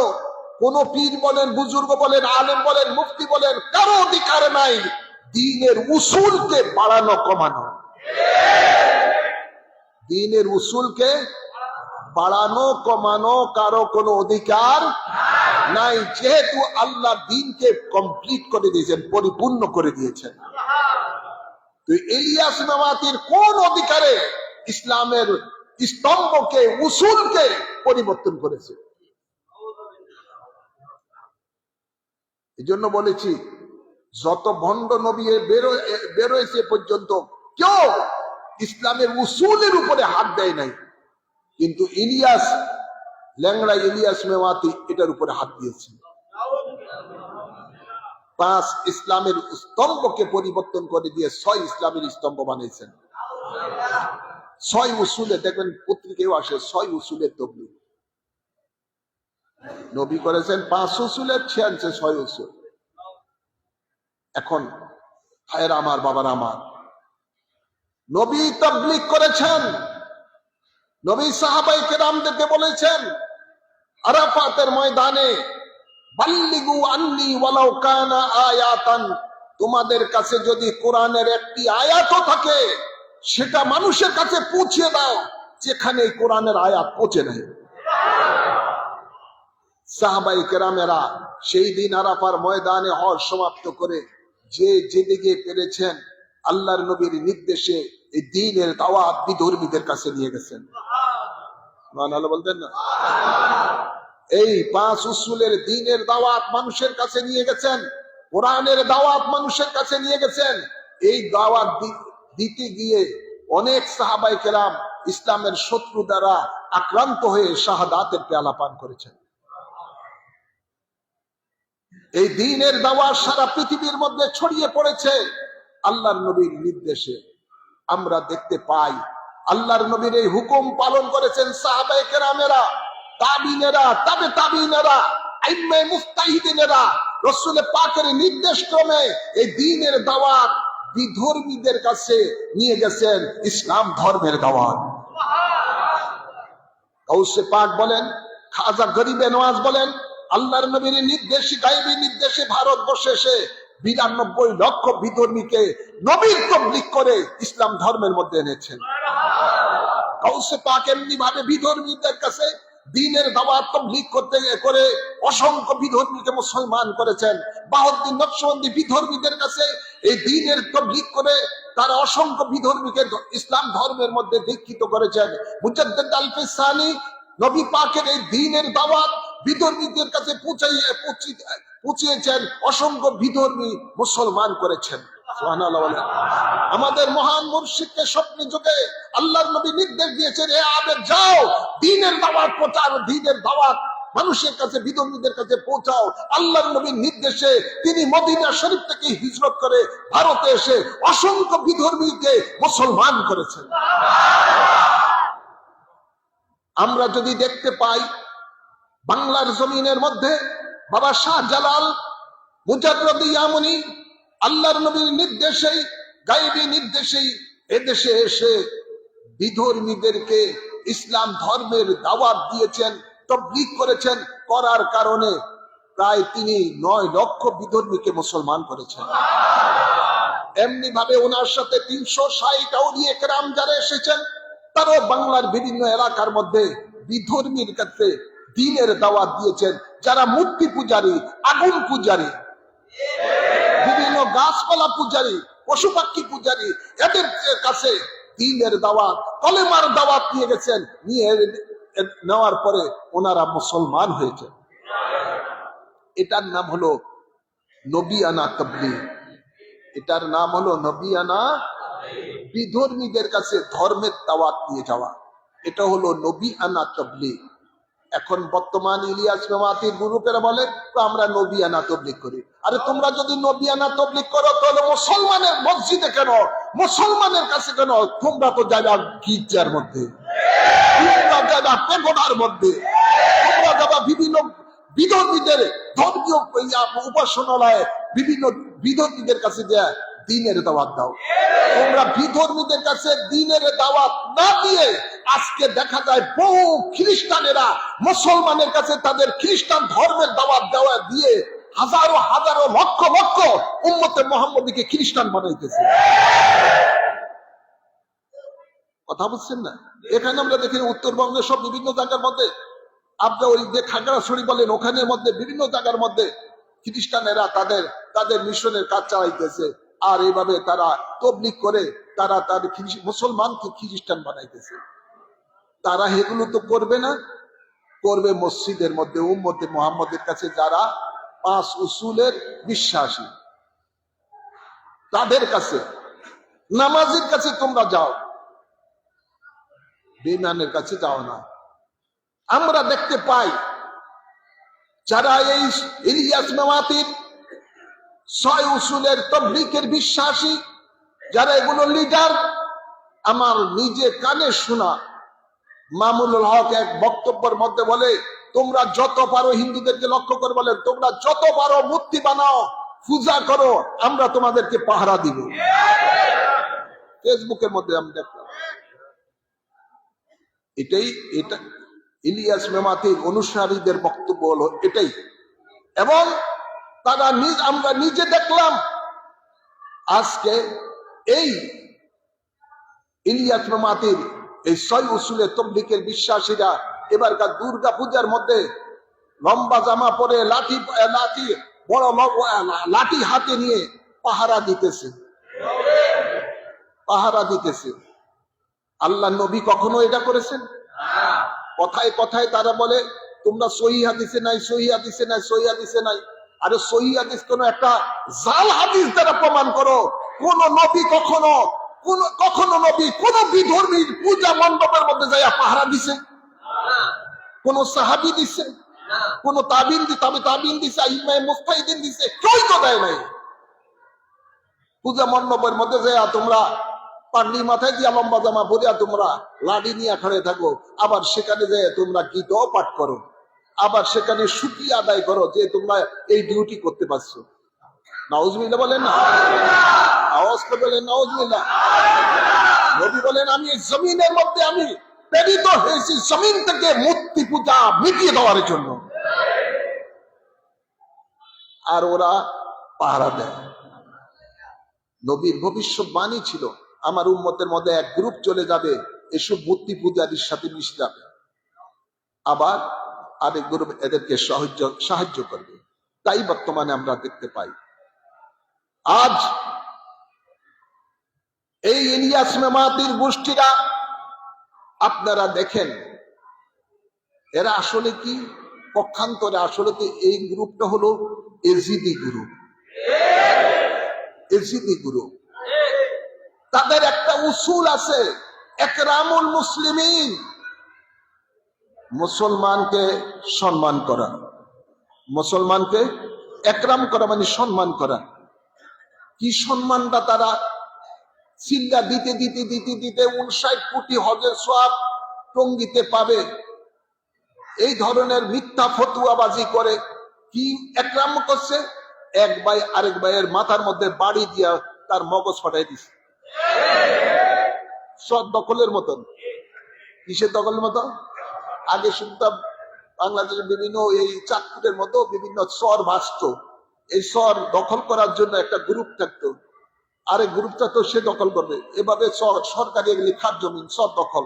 কোন পীর বলেন, বুজুর্গ বলেন, আলেম বলেন, মুফতি বলেন, কারো অধিকার নাই দ্বীনের উসুলকে বাড়ানো কমানো। দ্বীনের উসুলকে বাড়ানো কমানো কারো কোনো অধিকার নাই, যেহেতু আল্লাহ দ্বীনকে কমপ্লিট করে দিয়েছেন, পরিপূর্ণ করে দিয়েছেন। তো ইলিয়াস নামাতির কোন অধিকারে ইসলামের স্তম্ভকে, উসুলকে পরিবর্তন করেছে? এই জন্য বলেছি, যত ভণ্ড নবী বেরোয়েছে পর্যন্ত কেউ ইসলামের উসুলের উপরে হাত দেয় নাই, কিন্তু ইলিয়াস, ল্যাংড়া ইলিয়াস মেওয়াতি এটার উপরে হাত দিয়েছে। 5 ইসলামের স্তম্ভকে পরিবর্তন করে দিয়ে 6 ইসলামের স্তম্ভ বানিয়েছেন। 6 উসুলে, দেখবেন পত্রিকায়ও আসে 6 উসুলের তবলিগ। নবী করেছেন 5 উসুলের, 6 উসুল। এখন ভাইয়েরা আমার, বাবার আমার, নবী তাবলীগ করেছেন। নবী সাহাবায়ে কেরামদেরকে বলেছেন আরাফাতের ময়দানে, বাল্লিগু আন্নি ওয়ালাউ কানা আয়াতান, তোমাদের কাছে যদি কোরআনের একটি আয়াতও থাকে সেটা মানুষের কাছে পৌঁছে দাও যেখানে এই কোরআনের আয়াত পৌঁছে নাই। সাহাবায়ে কেরামেরা সেই দিন আরাফার ময়দানে হজ সমাপ্ত করে যে যেদিকে পেরেছেন আল্লাহর নবীর নির্দেশে এই দ্বীনের দাওয়াত বিধর্মীদের কাছে নিয়ে গেছেন। সুবহানাল্লাহ বলতেন না? এই 5 উসুলের দ্বীনের দাওয়াত মানুষের কাছে নিয়ে গেছেন, কোরআনের দাওয়াত মানুষের কাছে নিয়ে গেছেন। এই দাওয়াত দিতে গিয়ে অনেক সাহাবায়ে কেরাম ইসলামের শত্রু দ্বারা আক্রান্ত হয়ে শাহাদাতের পেয়ালা পান করেছেন। এই দ্বীনের দাওয়াত সারা পৃথিবীর মধ্যে ছড়িয়ে পড়েছে আল্লাহর নবীর নির্দেশে। আমরা দেখতে পাই আল্লাহর নবীর এই হুকুম পালন করেছেন সাহাবায়ে কেরামেরা, তাবিনেরা, তাবে তাবিনেরা, আইম্মে মুজতাহিদিনেরা। রাসূল পাকের নির্দেশ ক্রমে এই দ্বীনের দাওয়াত বিধর্মীদের কাছে নিয়ে গেছেন, ইসলাম ধর্মের দাওয়াত। গাউসে পাক বলেন, খাজা গরিবে নওয়াজ বলেন, আল্লাহর নবীর নির্দেশে, গায়বী নির্দেশে ভারতবর্ষে এসে 92 লক্ষ বিধর্মীকে নবীর তাবলীগ করে ইসলাম ধর্মের মধ্যে এনেছেন। গাউসে পাক এমনি ভাবে বিধর্মীদের কাছে দ্বীনের দাওয়াত তাবলীগ করতে করে অসংখ্য বিধর্মীকে মুসলমান করেছেন। বাহাউদ্দিন নকশবন্দি বিধর্মীদের কাছে এই দ্বীনের তাবলীগ করে তারা অসংখ্য বিধর্মীকে ইসলাম ধর্মের মধ্যে দীক্ষিত করেছেন। মুজাদ্দিদ আল-ফিসানি নবী পাকের এই দ্বীনের দাওয়াত বিধর্মীদের কাছে পৌঁছিয়েছেন, অসংখ্য বিধর্মী মুসলমান করেছেন। সুবহানাল্লাহ। আমাদের মহান মুর্শিদকে স্বপ্নে যোগে আল্লাহর নবী নির্দেশ দিয়েছেন, হে আবেদ যাও দ্বীনের দাওয়াত পৌঁছাও, দ্বীনের দাওয়াত মানুষের কাছে, বিধর্মীদের কাছে পৌঁছাও। আল্লাহর নবীর নির্দেশে তিনি মদিনা শরীফ থেকে হিজরত করে ভারতে এসে অসংখ্য বিধর্মীকে মুসলমান করেছেন। আমরা যদি দেখতে পাই বাংলার জমিনের মধ্যে বাবা শাহজালাল মুজাদ্দিদ ইয়ামানি আল্লাহর নবীর নির্দেশেই, গায়বী নির্দেশেই এদেশে এসে বিধর্মীদেরকে ইসলাম ধর্মের দাওয়াত দিয়েছেন, তাবলীগ করেছেন। করার কারণে প্রায় তিনি 9 লক্ষ বিধর্মীকে মুসলমান করেছেন। এমনি ভাবে ওনার সাথে 360 আউলিয়া কেরাম যারা এসেছেন, তারাও বাংলার বিভিন্ন এলাকার মধ্যে বিধর্মীর কাছে দ্বীনের দাওয়াত দিয়েছেন। যারা মূর্তি পূজারী, আগুন পূজারী, বিভিন্ন গাছপালা পূজারী, পশু পাখি পূজারী, এদের কাছে দ্বীনের দাওয়াত, কলেমার দাওয়াত নিয়ে গেছেন। নিয়ে নেওয়ার পরে ওনারা মুসলমান হয়েছে। এটার নাম হলো নবিয়ানা তাবলীগ। এটার নাম হলো নবিয়ানা, বিধর্মীদের কাছে ধর্মের দাওয়াত নিয়ে যাওয়া। এটা হলো নবিয়ানা তাবলীগ। এখন বর্তমান ইলিয়াস মেমাতির গ্রুপেরা বলে তো আমরা নবিয়ানা তাবলীগ করি। আরে তোমরা যদি নবিয়ানা তাবলীগ করো তাহলে মুসলমানের মসজিদে কেন, মুসলমানের কাছে কেন? তোমরা তো যাবা গির্জার মধ্যে, তোমরা যাবা পেগোডার মধ্যে, তোমরা যাবা বিভিন্ন বিধর্মীদের ধর্মীয় উপাসনালয়ে, বিভিন্ন বিধর্মীদের কাছে যে দ্বীনের দাওয়াত দাও। তোমরা বিধর্মীদের কাছে দ্বীনের দাওয়াত না দিয়ে আজকে দেখা যায় বহু খ্রিস্টানেরা মুসলমানের কাছে তাদের খ্রিস্টান ধর্মের দাওয়াত দেওয়া দিয়ে হাজারো হাজারো লক্ষ লক্ষ উম্মতে মুহাম্মদীকে খ্রিস্টান বানাইতেছে। কথা বুঝছেন না? এখানে আমরা দেখি উত্তরবঙ্গের সব বিভিন্ন জায়গার মধ্যে, আপনার ওই যে খাগড়াছড়ি বলেন, ওখানের মধ্যে বিভিন্ন জায়গার মধ্যে খ্রিস্টানেরা তাদের মিশনের কাজ চালাইতেছে। আর এইভাবে তারা তবলিগ করে তারা তার মুসলমানকে খ্রিস্টান বানাইতেছে। তারা এগুলো তো করবে না, করবে মসজিদের মধ্যে উম্মতে মুহাম্মদের কাছে যারা 5 উসুলের বিশ্বাসী, তাদের কাছে, নামাজের কাছে তোমরা যাও, বেঈমানের কাছে যাও না। আমরা দেখতে পাই যারা এই ইলিয়াস মেমাতির 6 উসুলের তাবলীগের বিশ্বাসী, যারা এগুলো লিডার, আমার নিজে কানে শোনা মামুনুল হক এক বক্তব্যের মধ্যে বলে, তোমরা যত পারো হিন্দুদেরকে লক্ষ্য করে বলেন, তোমরা যত পারো মূর্তি বানাও, পূজা করো, আমরা তোমাদেরকে পাহারা দিব। ফেসবুকের মধ্যে আমি দেখলাম। এটা ইলিয়াস মেমাতির অনুসারীদের বক্তব্য হলো এটাই। এবং তারা আমরা নিজে দেখলাম আজকে এই ইলিয়াস মেমাতির এই 6 উসুলের তাবলীগের বিশ্বাসীরা এবারকার দুর্গা পূজার মধ্যে লম্বা জামা পরে বড় লাঠি হাতে নিয়ে পাহারা দিতেছে। আল্লাহ নবী কখনো এটা করেছেন? কথায় কথায় তারা বলে তোমরা সহি হাদিসে নাই, সহি হাদিসে নাই, সহি হাদিসে নাই। আরে সহি হাদিস কোন একটা জাল হাদিস দ্বারা প্রমাণ করো। কোন নবী কখনো নবী কোন বিধর্মীর পূজা মণ্ডপের মধ্যে যাইয়া পাহারা দিছে? কোন সাহাবী দিছে? কোন তাবিন দিছে? ইমাম মুফতাহিদিন দিছে? কেউ তো দেয় নাই। পূজা মণ্ডপের মধ্যে যাইয়া তোমরা পান্ডি মাথায় দিয়া লম্বা জামা পরিয়া তোমরা লাঠি নিয়ে খড়ে থাকো, আবার সেখানে যেয়ে তোমরা গীত পাঠ করো, আবার সেখানে শুকরিয়া আদায় করো যে তোমরা এই ডিউটি করতে পারছো। নাউজুবিল্লাহ বলেন না? আওয়াজ করে বলেন নাউজুবিল্লাহ। নবী বলেন আমি জমিনের মধ্যে আমি প্রেরিত হয়েছি জমিন থেকে মূর্তি পূজা মিটিয়ে দেওয়ার জন্য। আর ওরা পাহারা দেয়। নবীর ভবিষ্যৎবাণী ছিল আমার উম্মতের মধ্যে এক গ্রুপ চলে যাবে, এসব মূর্তি পূজারীর সাথে মিশে যাবে, আবার আরেক গ্রুপ এদেরকে সাহায্য করবে। তাই বর্তমানে আমরা দেখতে পাই আজ এই ইলিয়াস মেমাতির গোষ্ঠীরা, আপনারা দেখেন এরা আসলে কি পক্ষান্তরে, আসলে তো এই গ্রুপটা হলো এজিদি গ্রুপ। তাদের একটা উসুল আছে, একরামুল মুসলিমিন, মুসলমানকে সম্মান করা। মুসলমানকে একরাম করা মানে সম্মান করা। কি সম্মানটা তারা চিল্লা দিতে 59 কোটি হজের সওয়াব টঙ্গিতে পাবে, এই ধরনের মিথ্যা ফতুয়াবাজি করে কি একরাম করছে? এক ভাই আরেক ভাইয়ের মাথার মধ্যে বাড়ি দিয়া তার মগজ ফাটাই দিছে। সব দখলের মতন। কিসের দখলের মতন? আগে শুনতাম বাংলাদেশের বিভিন্ন এই চাঁদপুরের মতো বিভিন্ন চর ভাসত, এই চর দখল করার জন্য একটা গ্রুপ থাকতো, আরেক গ্রুপটা তো সে দখল করবে, এভাবে সরকারি এগুলি খাত জমিন চর দখল,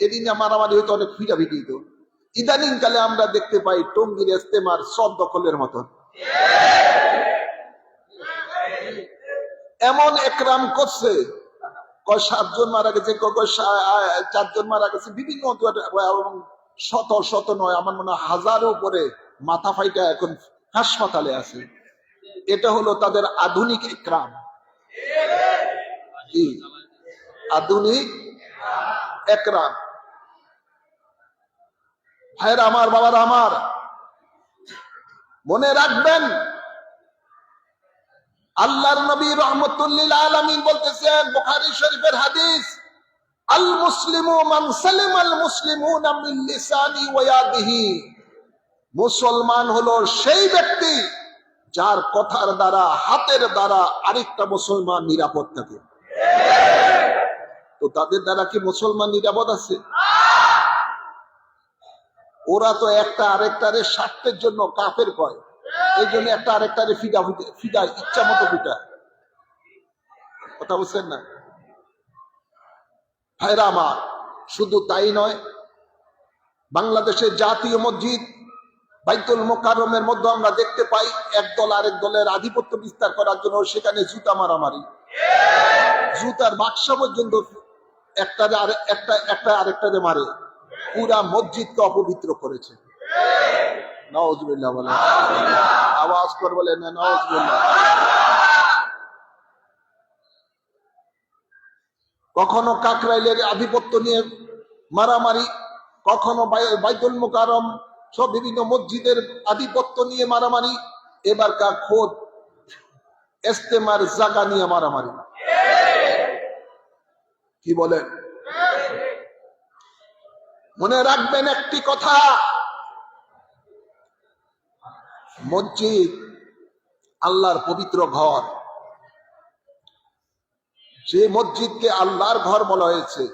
এদিনে মারামারি হয়তো অনেক ফিরাফিরি হইতো। ইদানিং কালে আমরা দেখতে পাই টঙ্গীর ইস্তেমার চর দখলের মতন এমন একরাম করছে, কয় 7 জন মারা গেছে, কয় 4 জন মারা গেছে, বিভিন্ন শত শত নয়, আমার মনে হয় 1000-এর উপরে মাথা ফাইটা এখন হাসপাতালে আছে। এটা হলো তাদের আধুনিক একরাম, কি আধুনিক একরাম। ভাইয়ের আমার, বাবার আমার, মনে রাখবেন আল্লাহর নবী রহমতুল্লিল আলামিন বলতেছেন, বুখারী শরীফের হাদিস, আল মুসলিমু মান সালিমা আল মুসলিমুনা মিন লিসানি ওয়া ইয়াদিহি, মুসলমান হলো সেই ব্যক্তি যার কথার দ্বারা, হাতের দ্বারা আরেকটা মুসলমান নিরাপদ থাকে। তো তাদের দ্বারা কি মুসলমান নিরাপদ আছে? ওরা তো একটা আরেকটারে স্বার্থের জন্য কাফের কয়, এই জন্য একটা আরেকটারে ফিদা ইচ্ছা মতো ফিটা। কথা বুঝছেন না ভাইরা আমার? শুধু তাই নয়, বাংলাদেশের জাতীয় মসজিদ বাইতুল মোকাররমের মধ্যে আমরা দেখতে পাই একদল আরেক দলের আধিপত্য বিস্তার করার জন্য সেখানে জুতা মারামারি, জুতার বাক্সা পর্যন্ত একটা আরেকটারে মারে, পুরা মসজিদকে অপবিত্র করেছে। নাউজুবিল্লাহ বলে, আওয়াজ করে বলে না নাউজুবিল্লাহ। কখনো কাকরাইলের আধিপত্য নিয়ে মারামারি, কখনো বাইতুল মোকাররম সব বিভিন্ন মসজিদের আধিপত্য নিয়ে মারামারি, এবারকার খোদ ইস্তেমার জায়গা নিয়ে মারামারি। কি বলেন? মনে রাখবেন একটি কথা, মসজিদ আল্লাহর পবিত্র ঘর। যে মসজিদকে আল্লাহর ঘর বলা হয়েছে,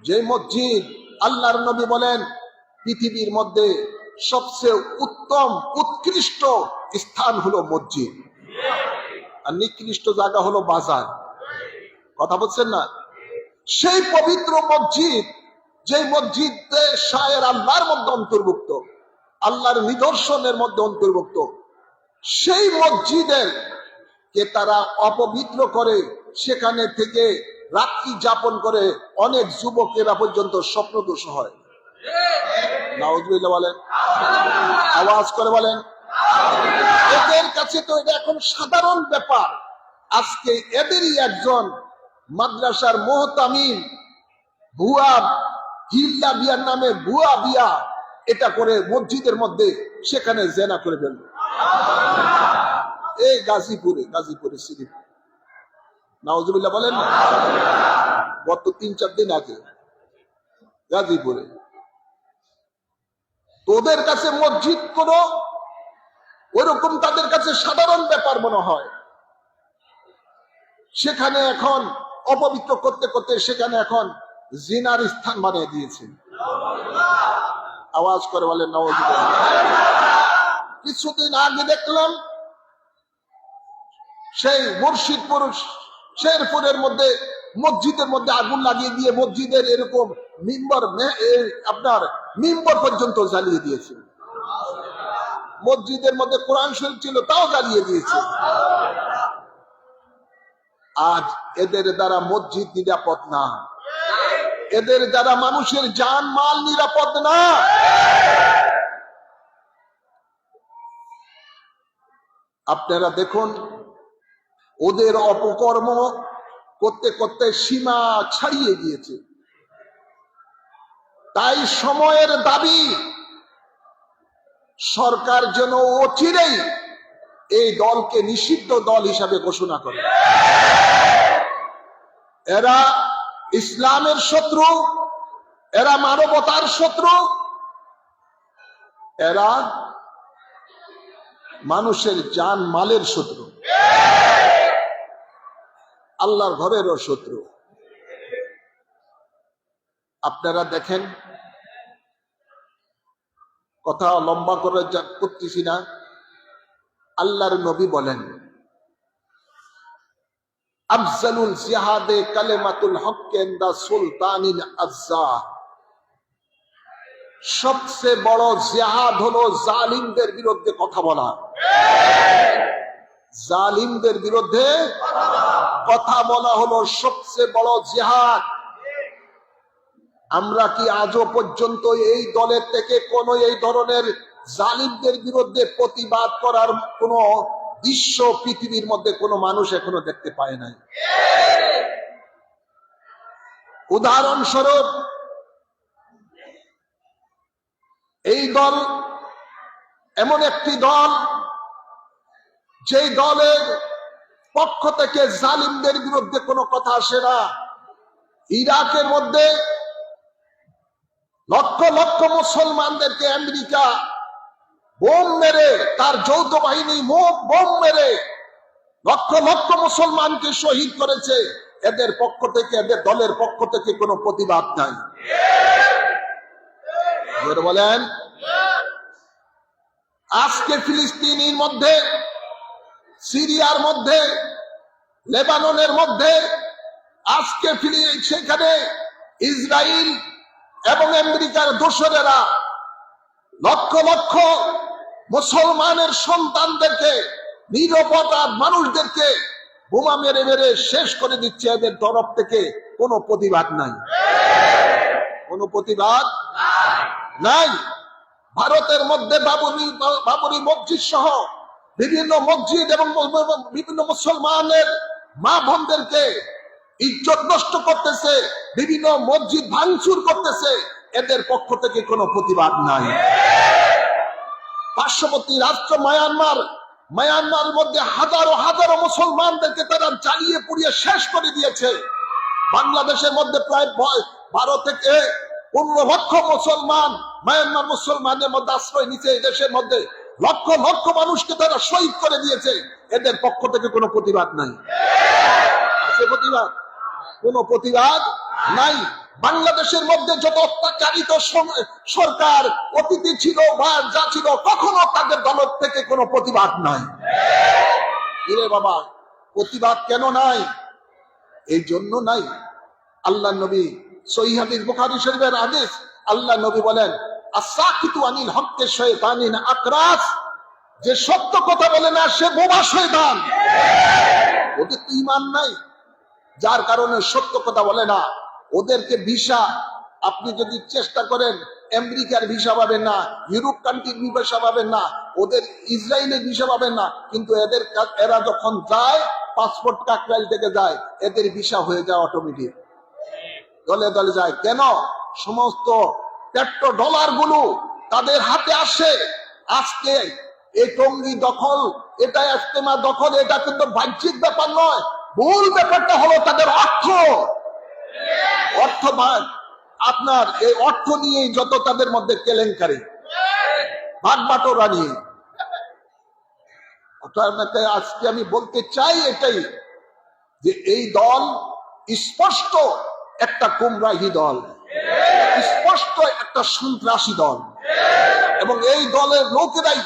যে মসজিদ আল্লাহর নবী বলেন পৃথিবীর মধ্যে সবচেয়ে উত্তম উৎকৃষ্ট স্থান হলো মসজিদ, আর নিকৃষ্ট জায়গা হলো বাজার। কথা বলছেন না? সেই পবিত্র মসজিদ, যে মসজিদে শায়ের আল্লাহর মধ্যে অন্তর্ভুক্ত, আল্লাহর নিদর্শনের মধ্যে অন্তর্ভুক্ত, সেই মসজিদের কে তারা অপবিত্র করে, সেখানে থেকে রাত্রি যাপন করে অনেক যুবকেরা পর্যন্ত স্বপ্নদোষ হয়। নাউজুবিল্লাহ বলেন, আওয়াজ করে বলেন। এদের কাছে তো এটা এখন সাধারণ ব্যাপার। আজকে এদেরই একজন মাদ্রাসার মুহতামিম ভুয়া হিল্লা বিয়ার নামে ভুয়া বিয়া এটা করে মসজিদের মধ্যে সেখানে জেনা করে ফেলল। এই গাজীপুরে শ্রীপুর, নাউজুবিল্লাহ বলেন না, গত 3-4 দিন আগে গাজীপুরে। তোদের কাছে মসজিদ কোন ওইরকম তাদের কাছে সাধারণ ব্যাপার মনে হয়, সেখানে এখন অপবিত্র করতে করতে সেখানে এখন জিনার স্থান বানিয়ে দিয়েছে। আওয়াজ করে বলেন নাউজুবিল্লাহ। কিছুদিন আগে দেখলাম সেই মুর্শিদপুর শেরপুরের মধ্যে মসজিদের মধ্যে আগুন লাগিয়ে দিয়ে মসজিদের এরকম আপনার মিম্বর পর্যন্ত জ্বালিয়ে দিয়েছে। মসজিদের মধ্যে কোরআন শরীফ ছিল তাও জ্বালিয়ে দিয়েছে। আজ এদের দ্বারা মসজিদ নিরাপদ না, এদের দ্বারা মানুষের জান মাল নিরাপদ না। আপনারা দেখুন, ওদের অপকর্ম করতে করতে সীমা ছাড়িয়ে গিয়েছে। তাই সময়ের দাবি, সরকার যেন অচিরেই এই দলকে নিষিদ্ধ দল হিসাবে ঘোষণা করে। এরা ইসলামের শত্রু, এরা মানবতার শত্রু, এরা মানুষের জান মালের শত্রু, আল্লাহর ঘরেরও শত্রু। আপনারা দেখেন, কথা লম্বা করে করতেছি না। আল্লাহর নবী বলেন, আফজালুল জিহাদে কালেমাতুল হক ইনদা সুলতানিল আজ্জা, সবচেয়ে বড় জিহাদ হলো জালিমদের বিরুদ্ধে কথা বলা। জালিমদের বিরুদ্ধে কথা বলা হলো সবচেয়ে বড় জিহাদ। আমরা কি আজও পর্যন্ত এই দলের থেকে কোন এই ধরনের জালিমদের বিরুদ্ধে প্রতিবাদ করার কোন বিশ্ব পৃথিবীর মধ্যে কোন মানুষ এখনো দেখতে পায় নাই? উদাহরণস্বরূপ, এই দল এমন একটি দল যেই দলের পক্ষ থেকে জালিমদের বিরুদ্ধে কোনো কথা আসে না। ইরাকের মধ্যে লক্ষ লক্ষ মুসলমানদেরকে আমেরিকা বোম মেরে, তার যৌথ বাহিনী বোম মেরে লক্ষ লক্ষ মুসলমানকে শহীদ করেছে। এদের পক্ষ থেকে, এদের দলের পক্ষ থেকে কোনো প্রতিবাদ নাই। বলেন, আজকে ফিলিস্তিনের মধ্যে, সিরিয়ার মধ্যে, লেবাননের মধ্যে, আজকে সেখানে ইসরায়েল এবং আমেরিকার দোসরেরা লক্ষ লক্ষ মুসলমানের সন্তানদেরকে, নিরপরাধ মানুষদেরকে বোমা মেরে মেরে শেষ করে দিচ্ছে। এদের তরফ থেকে কোনো প্রতিবাদ নাই, কোনো প্রতিবাদ নাই। ভারতের মধ্যে বাবরি মসজিদ সহ বিভিন্ন মসজিদ এবং বিভিন্ন মুসলমানের মা বোনদেরকে ইজ্জত নষ্ট করতেছে, বিভিন্ন মসজিদ ভাঙচুর করতেছে। এদের পক্ষ থেকে কোনো প্রতিবাদ নাই। পার্শ্ববর্তী রাষ্ট্র মায়ানমার মধ্যে হাজারো হাজারো মুসলমানদেরকে তারা জ্বালিয়ে পুড়িয়ে শেষ করে দিয়েছে। বাংলাদেশের মধ্যে প্রায় 12 থেকে 15 লক্ষ মুসলমান মায়ানমার মুসলমানের মধ্যে আশ্রয় নিচ্ছে। এই দেশের মধ্যে লক্ষ লক্ষ মানুষকে তারা শহীদ করে দিয়েছে। এদের পক্ষ থেকে কোনো প্রতিবাদ নাই। আছে প্রতিবাদ? কোনো প্রতিবাদ নাই। বাংলাদেশের মধ্যে যত অত্যাচারিত সরকার অতীতে ছিল বা যা ছিল, কখনো তাদের দল থেকে কোনো প্রতিবাদ নাই। ইরে বাবা, প্রতিবাদ কেন নাই? এই জন্য নাই, আল্লাহ নবী সহিহ হাদিস, বুখারী শরীফের হাদিস, আল্লাহ নবী বলেন, আস-সাকিতু আনিল হক্কি শাইতানিন আকরাস, যে সত্য কথা বলে না সে বোবা শয়তান। ওদের তো ঈমান নাই, যার কারণে সত্য কথা বলে না। ওদেরকে ভিসা, আপনি যদি চেষ্টা করেন আমেরিকার ভিসা পাবেন না, ইউরোপ কান্ট্রির ভিসা পাবেন না, ওদের ইসরায়েলের ভিসা পাবেন না। কিন্তু এরা যখন যায়, পাসপোর্ট কাকরাইল থেকে যায়, এদের ভিসা হয়ে যায় অটোমেটিক, দলে দলে যায়। কেন? সমস্ত পেট্রো ডলার গুলো তাদের হাতে আসে। আজকে এই টঙ্গী দখল, এটা ইজতেমা দখল, এটা কিন্তু বাহ্যিক ব্যাপার নয়। মূল ব্যাপারটা হলো তাদের অর্থ। আপনার এই অর্থ নিয়েই যত তাদের মধ্যে কেলেঙ্কারি, ভাগবাটোরা নিয়ে। আজকে আমি বলতে চাই এটাই, যে এই দল স্পষ্ট একটা গুমরাহী দল, স্পষ্ট একটা সন্ত্রাসী দল। এবং এই দলের লোকেরাই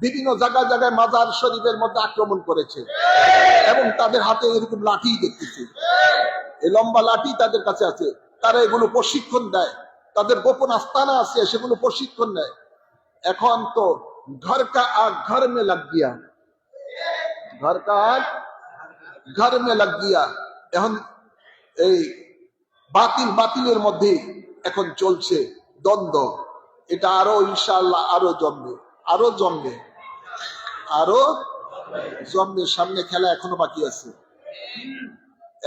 বিভিন্ন জায়গায় জায়গায় মাজার শরীফের মধ্যে আক্রমণ করেছে, এবং তাদের হাতে এরকম লাঠি দেখতেছি, এই লম্বা লাঠি তাদের কাছে আছে। তারা এগুলো প্রশিক্ষণ দেয়, তাদের গোপন আস্তানা আছে, সেগুলো প্রশিক্ষণ দেয়। এখন তো ঘর কা আগ ঘর মে লাগ গিয়া, ঘর কা আগ ঘর মে লাগ গিয়া। এখন এই বাতিলের মধ্যে এখন চলছে দ্বন্দ্ব। এটা আরো ইনশাআল্লাহ আরো জমবে, আরো জমবে, আরো জমবে। সামনে খেলা এখনো বাকি আছে,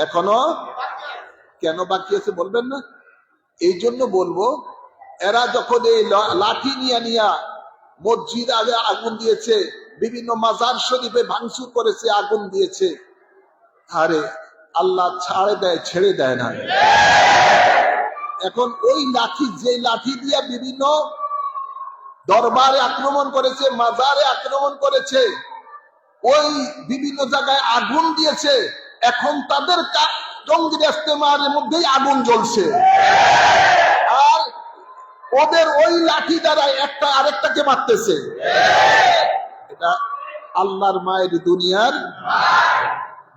এখনো। কেন বাকি আছে বলবেন না? এই জন্য বলবো, এরা যখন এই লাঠি নিয়া মসজিদ আগে আগুন দিয়েছে, বিভিন্ন মাজার শরীফে ভাঙচুর করেছে, আগুন দিয়েছে, আরে আল্লাহ ছেড়ে দেয় না। এখন ওই লাঠি, যে লাঠি দিয়ে বিভিন্ন দরবারে আক্রমণ করেছে, মাজারে আক্রমণ করেছে, ওই বিভিন্ন জায়গায় আগুন দিয়েছে, এখন তাদের টঙ্গীর ইজতেমার মধ্যেই আগুন জ্বলছে। আর ওদের ওই লাঠি দ্বারা একটা আরেকটাকে মারতেছে। এটা আল্লাহর মায়ের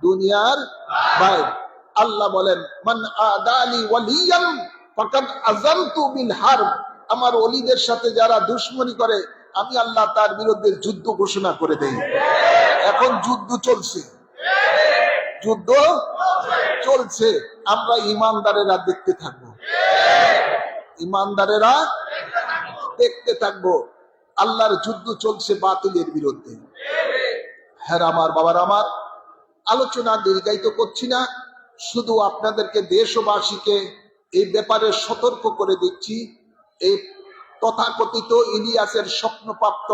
দুনিয়ার ভাই। আল্লাহ বলেন, মান আদালি ওয়ালিয়ান ফাকাদ আযানতু বিল হারব। আমার ওলিদের সাথে যারা দুশমনি করে আমি আল্লাহ তার বিরুদ্ধে যুদ্ধ ঘোষণা করে দেই। এখন যুদ্ধ চলছে, আমরা ইমানদারেরা দেখতে থাকবো, আল্লাহর যুদ্ধ চলছে বাতিলের বিরুদ্ধে। হ্যাঁ আমার বাবার, আমার আলোচনা দীর্ঘায়িত করছি না, শুধু আপনাদেরকে দেশবাসীকে এই ব্যাপারে সতর্ক করে দিচ্ছি। এই তথাকথিত ইলিয়াসের স্বপ্নপ্রাপ্ত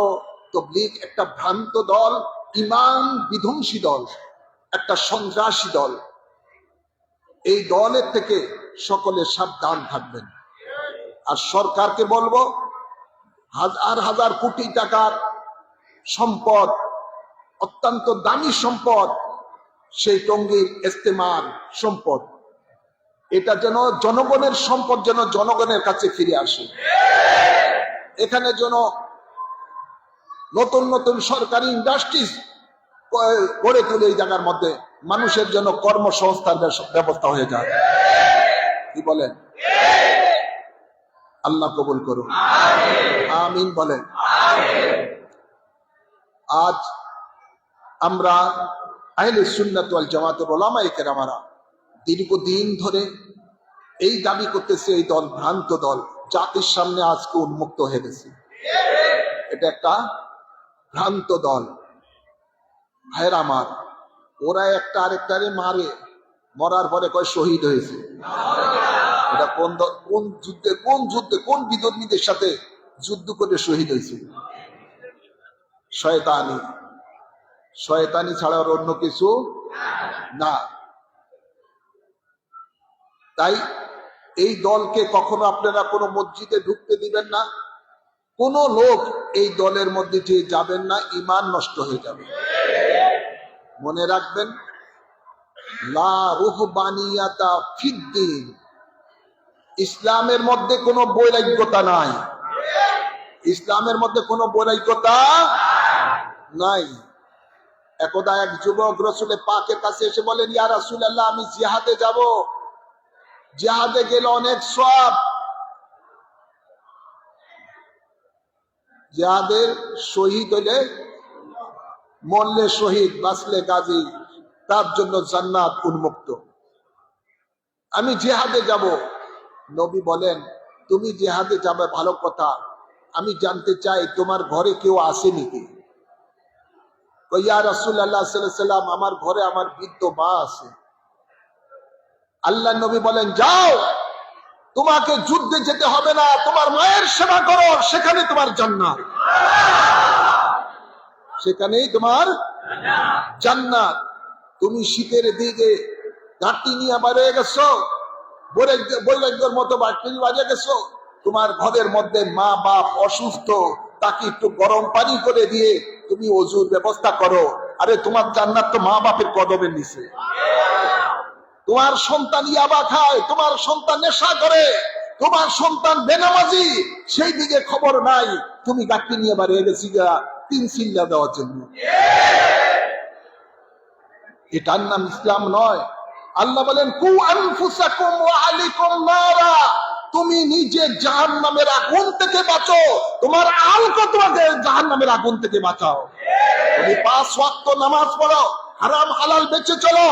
তবলিগ একটা ভ্রান্ত দল, ইমান বিধ্বংসী দল, একটা সন্ত্রাসী দল। এই দলের থেকে সকলে সাবধান থাকবেন। আর সরকারকে বলবো, হাজার হাজার কোটি টাকার সম্পদ, অত্যন্ত দামি সম্পদ, সেই টঙ্গীর ইস্তেমার সম্পদ, এটা যেন জনগণের সম্পদ, যেন জনগণের কাছে ফিরে আসে। এখানে যেন নতুন নতুন সরকারি ইন্ডাস্ট্রিজ গড়ে তুলে এই জায়গার মধ্যে মানুষের জন্য কর্মসংস্থান ব্যবস্থা হয়ে যায়। কি বলেন? আল্লাহ কবুল করুন, আমিন বলেন। আজ আমরা আহলে সুন্নাত ওয়াল জামাতের উলামায়ে কেরামরা দীর্ঘদিন ধরে এই দাবি করতেছে এই দল ভ্রান্ত দল, জাতির সামনে আজকে উন্মুক্ত হয়ে গেছে। এটা একটা ভ্রান্ত দল। ভাইয়ের আমার, ওরা একটা আরেকটারে মারে, মরার পরে কয় শহীদ হয়েছে। এটা কোন যুদ্ধে কোন বিধর্মীদের সাথে যুদ্ধ করে শহীদ হয়েছে? শয়তানি ছাড়া আর অন্য কিছু না। তাই এই দলকে কখনো আপনারা কোনো মসজিদে ঢুকতে দিবেন না, কোন লোক এই দলের মধ্যে যে যাবেন না, ঈমান নষ্ট হয়ে যাবে। মনে রাখবেন, লা রুহবানিয়াতা ফিদ্দীন, ইসলামের মধ্যে কোনো বৈরাগ্যতা নাই, ইসলামের মধ্যে কোনো বৈরাগ্যতা নাই। একদা এক যুবক রাসূল পাকের কাছে এসে বলেন, ইয়া রাসূলুল্লাহ, আমি জিহাদে যাব, জিহাদে গেলে অনেক সওয়াব, জিহাদের শহীদ হইলে, মরলে শহীদ, বাঁচলে গাজী, তার জন্য জান্নাত উন্মুক্ত। আমি জিহাদে যাব। নবী বলেন, তুমি জিহাদে যাবে ভালো কথা, আমি জানতে চাই তোমার ঘরে কেউ আসে নাকি? ইয়া রাসূলুল্লাহ সাল্লাল্লাহু আলাইহি ওয়াসাল্লাম, আমার ঘরে আমার বৃদ্ধ মা আছে। আল্লাহ নবী বলেন, যাও, তোমাকে যুদ্ধে যেতে হবে না, তোমার মায়ের সেবা করো, সেখানে তোমার জান্নাত, সেখানেই তোমার জান্নাত। তুমি শীতের দিকে ঘাটতি নিয়ে বাড়িয়ে গেছো, বৈরাগ্যের মতো বাড়িয়ে গেছো, তোমার ঘরের মধ্যে মা বাপ অসুস্থ, তাকে একটু গরম পানি করে দিয়ে তুমি ওযুর ব্যবস্থা করো। আরে তোমার জান্নাত তো মা বাপের কদমের নিচে। তোমার সন্তান ইয়াবা খায়, তোমার সন্তান নেশা করে, তোমার সন্তান বেনামাজি, সেই দিকে খবর নাই, তুমি গাড়ি নিয়ে বাড়িয়ে গেছি তিন চিল্লা দেওয়ার জন্য। এটার নাম ইসলাম নয়। আল্লাহ বলেন, কু আনফুসাকুম ওয়া আহলিকুম নারা, তুমি নিজে জাহান্নামের আগুন থেকে বাঁচো, তোমার আলকে তোমাকে জাহান্নামের আগুন থেকে বাঁচাও। তুমি 5 ওয়াক্ত নামাজ পড়ো, হারাম হালাল বেঁচে চলো,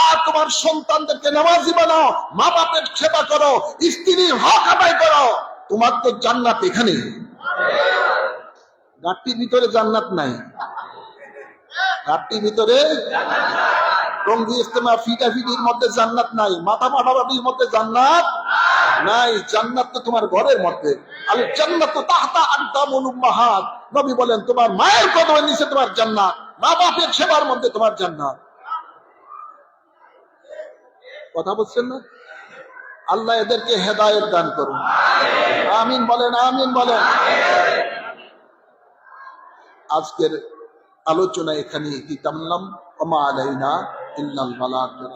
আর তোমার সন্তানদেরকে নামাজি বানাও, মা বাপের সেবা করো, স্ত্রীর হক আদায় করো, তোমার তো জান্নাত এখানে। গাড়ির ভিতরে জান্নাত নাই, গাড়ির ভিতরে টঙ্গী ইজতেমা ফিটাফিটির মধ্যে জান্নাত নাই, মাথা মাঠামাঠির মধ্যে জান্নাত নাই। জান্নাত তো তোমার ঘরের মধ্যে। আল জান্নাতু তাহতা আকদামুল উম্মাহাত, নবী বলেন, তোমার মায়ের কদমের নিচে তোমার জান্নাত, মা বাপের সেবার মধ্যে তোমার জান্নাত। কথা বলছেন না? আল্লাহ এদেরকে হেদায়েত দান করুন, আমিন বলেন, আমিন বলেন। আজকের আলোচনা এখানে ইতি টানলাম। ওয়া মা আলাইনা ইল্লাল বালাগ।